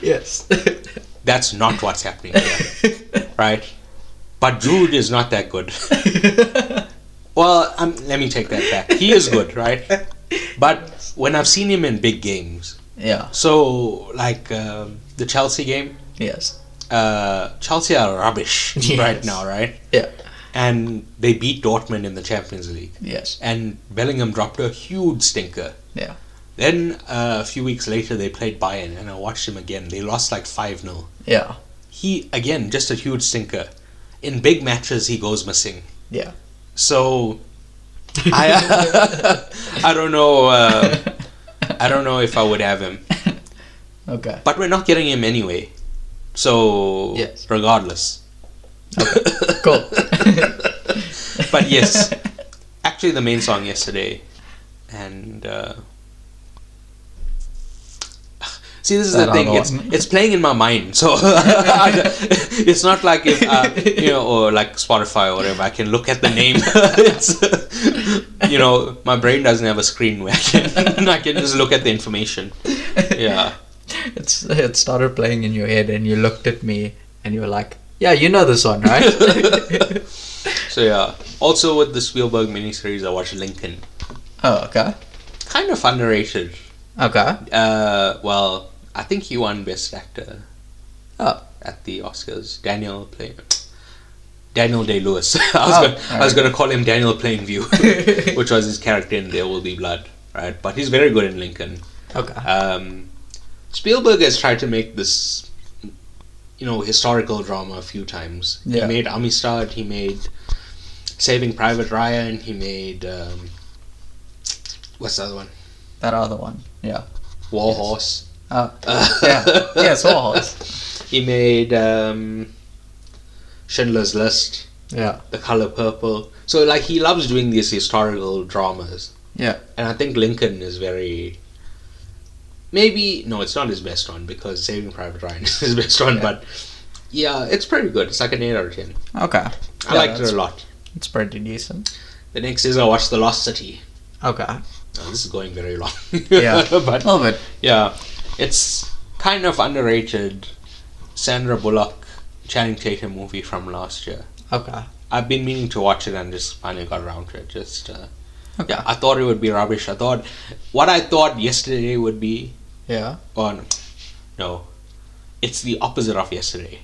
Yes. That's not what's happening here. Right? But Jude is not that good. Well, let me take that back. He is good, right? But when I've seen him in big games, Yeah. so like the Chelsea game, Yes. Chelsea are rubbish Yes. right now, right? Yeah. And they beat Dortmund in the Champions League. Yes. And Bellingham dropped a huge stinker. Yeah. Then a few weeks later they played Bayern, and I watched him again. They lost like 5-0. Yeah. He, again, just a huge stinker. In big matches he goes missing. Yeah. So I don't know. I don't know if I would have him. Okay. But we're not getting him anyway. So Yes. regardless. Okay. Cool. But yes, actually the main song yesterday, and See, this is That the thing. other one. It's playing in my mind, so it's not like if or like Spotify or whatever. I can look at the name. It's my brain doesn't have a screen where I can just look at the information. Yeah. It started playing in your head, and you looked at me, and you were like, "Yeah, you know this one, right?" So yeah. Also with the Spielberg miniseries, I watched Lincoln. Oh, okay. Kind of underrated. Okay. Well, I think he won Best Actor. Oh. At the Oscars. Daniel Day-Lewis. I was gonna call him Daniel Plainview, which was his character in There Will Be Blood, right? But he's very good in Lincoln. Okay. Spielberg has tried to make this, historical drama a few times. Yeah. He made Amistad. He made Saving Private Ryan. He made what's the other one? That other one. Yeah. War Horse. Oh. Yeah. Yes, War Horse. He made Schindler's List. Yeah. The Color Purple. So like he loves doing these historical dramas. Yeah. And I think Lincoln is very. Maybe no, it's not his best one because Saving Private Ryan is his best one. Yeah. But yeah, it's pretty good. It's like an 8 out of 10. Okay. I liked it a lot. It's pretty decent. The next is I watched The Lost City. Okay. Oh, this is going very long. Yeah. But a little bit. yeah, it's kind of underrated. Sandra Bullock, Channing Tatum movie from last year. Okay. I've been meaning to watch it and just finally got around to it. Okay. Yeah, I thought it would be rubbish. I thought what I thought yesterday would be. Yeah. No, it's the opposite of yesterday.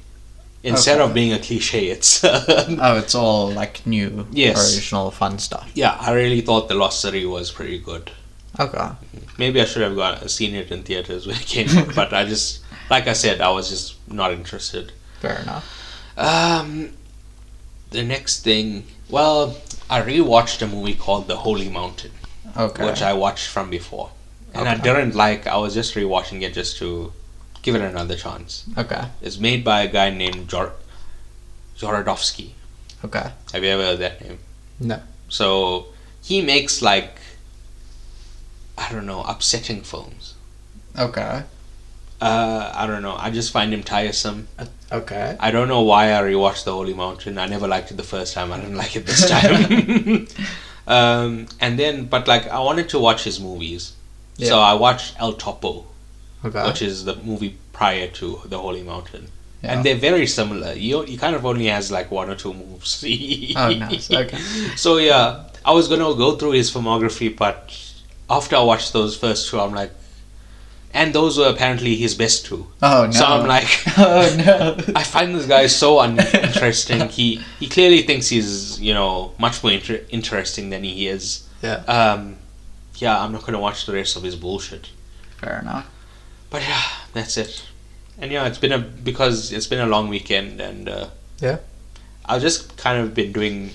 Instead of being a cliche, it's it's all like new, Yes. original, fun stuff. yeah. I really thought The Lost City was pretty good. Okay. Maybe I should have seen it in theaters when it came out, but I just, like I said, I was just not interested. Fair enough. The next thing, well, I rewatched a movie called The Holy Mountain, Okay. which I watched from before, and I Okay. didn't like. I was just rewatching it just to give it another chance. Okay. It's made by a guy named Jorodowski. Okay. Have you ever heard that name? No. So he makes like, I don't know, upsetting films. Okay. I don't know. I just find him tiresome. Okay. I don't know why I rewatched The Holy Mountain. I never liked it the first time. I didn't like it this time. And then, but like, I wanted to watch his movies. Yeah. So I watched El Topo, Okay. which is the movie prior to The Holy Mountain. Yeah. And they're very similar. He kind of only has like 1 or 2 moves. Oh, nice. Okay. So yeah, I was gonna go through his filmography, but after I watched those first 2, I'm like, and those were apparently his best 2. Oh no. So I'm like, oh no. I find this guy so uninteresting. He clearly thinks he's much more interesting than he is. Yeah. Yeah, I'm not gonna watch the rest of his bullshit. Fair enough. But yeah, that's it. And yeah, because it's been a long weekend, and Yeah. I've just kind of been doing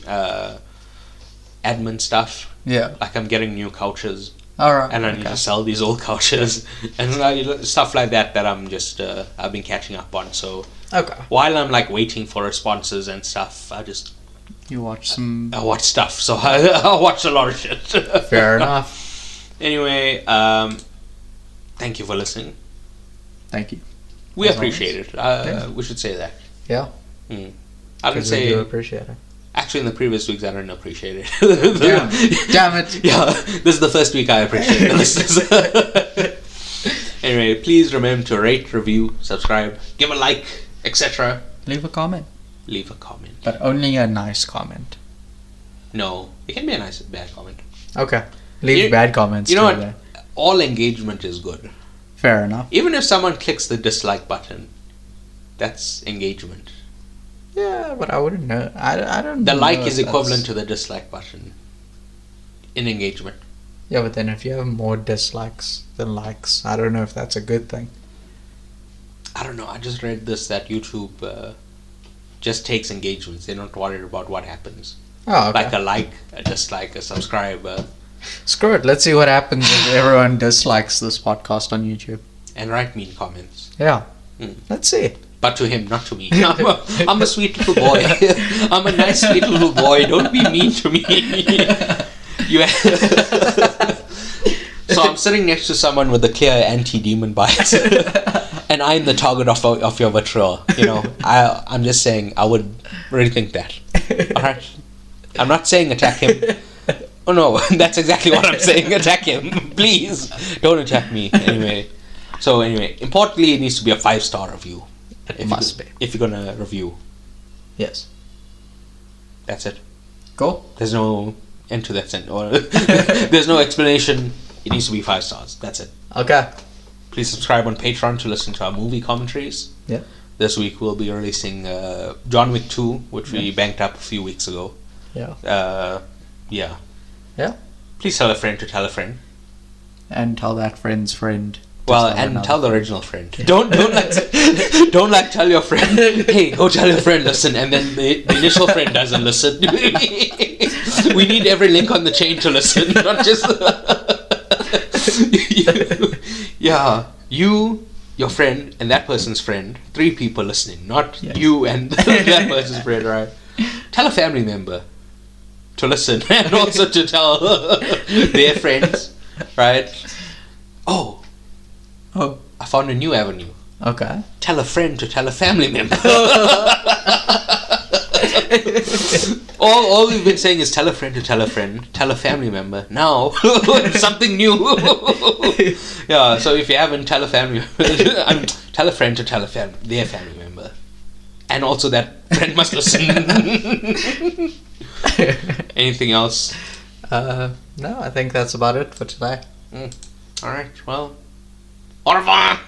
admin stuff. Yeah. Like I'm getting new couches, All right. and I need to sell these old couches, and stuff like that I'm just I've been catching up on. So Okay. while I'm like waiting for responses and stuff, You watch some. I watch stuff. So I watch a lot of shit. Fair enough. Anyway, thank you for listening. Thank you. We As appreciate it. Yeah. We should say that. Yeah. I didn't 'Cause we say. do appreciate it. Actually, in the previous weeks, I didn't appreciate it. Damn it. Yeah, this is the first week I appreciate this. Anyway, please remember to rate, review, subscribe, give a like, etc. Leave a comment. Leave a comment. But only a nice comment. No, it can be a nice, bad comment. Okay. Leave You- bad comments. You know too what? then. All engagement is good. Fair enough. Even if someone clicks the dislike button, that's engagement. Yeah, but I wouldn't know. I don't The know like if is that's- equivalent to the dislike button in engagement. Yeah, but then if you have more dislikes than likes, I don't know if that's a good thing. I don't know. I just read this that YouTube just takes engagements. They're not worried about what happens. Oh, okay. Like a like, a dislike, a subscribe, Screw it. Let's see what happens if everyone dislikes this podcast on YouTube. and write mean comments. Yeah. Hmm. Let's see. But to him, not to me. I'm a sweet little boy. I'm a nice sweet little boy. Don't be mean to me. You. So I'm sitting next to someone with a clear anti-demon bias, and I'm the target of your vitriol. You know, I'm just saying I would rethink that. All right, I'm not saying attack him. Oh no, that's exactly what I'm saying. Attack him, please. Don't attack me. Anyway, importantly, it needs to be a 5-star review. It must be if you're gonna review. Yes. That's it. Cool. There's no end to that sentence. Or there's no explanation. It needs to be 5 stars. That's it. Okay. Please subscribe on Patreon to listen to our movie commentaries. Yeah. This week we'll be releasing John Wick 2, which we banked up a few weeks ago. Yeah. Yeah. Yeah. Please tell a friend to tell a friend. And tell that friend's friend. Well, and tell the original friend. Don't tell your friend. Hey, go tell your friend. Listen, and then the initial friend doesn't listen. We need every link on the chain to listen, not just. Yeah, you, your friend, and that person's friend. 3 people listening, not you and that person's friend, right? Tell a family member to listen, and also to tell their friends, right? Oh, I found a new avenue. Okay. Tell a friend to tell a family member. all we've been saying is tell a friend to tell a friend, tell a family member. Now, something new. Yeah, so if you haven't, tell a family member. Tell a friend to tell their family member. And also that friend must listen. Anything else? No, I think that's about it for today. Alright, well, au revoir!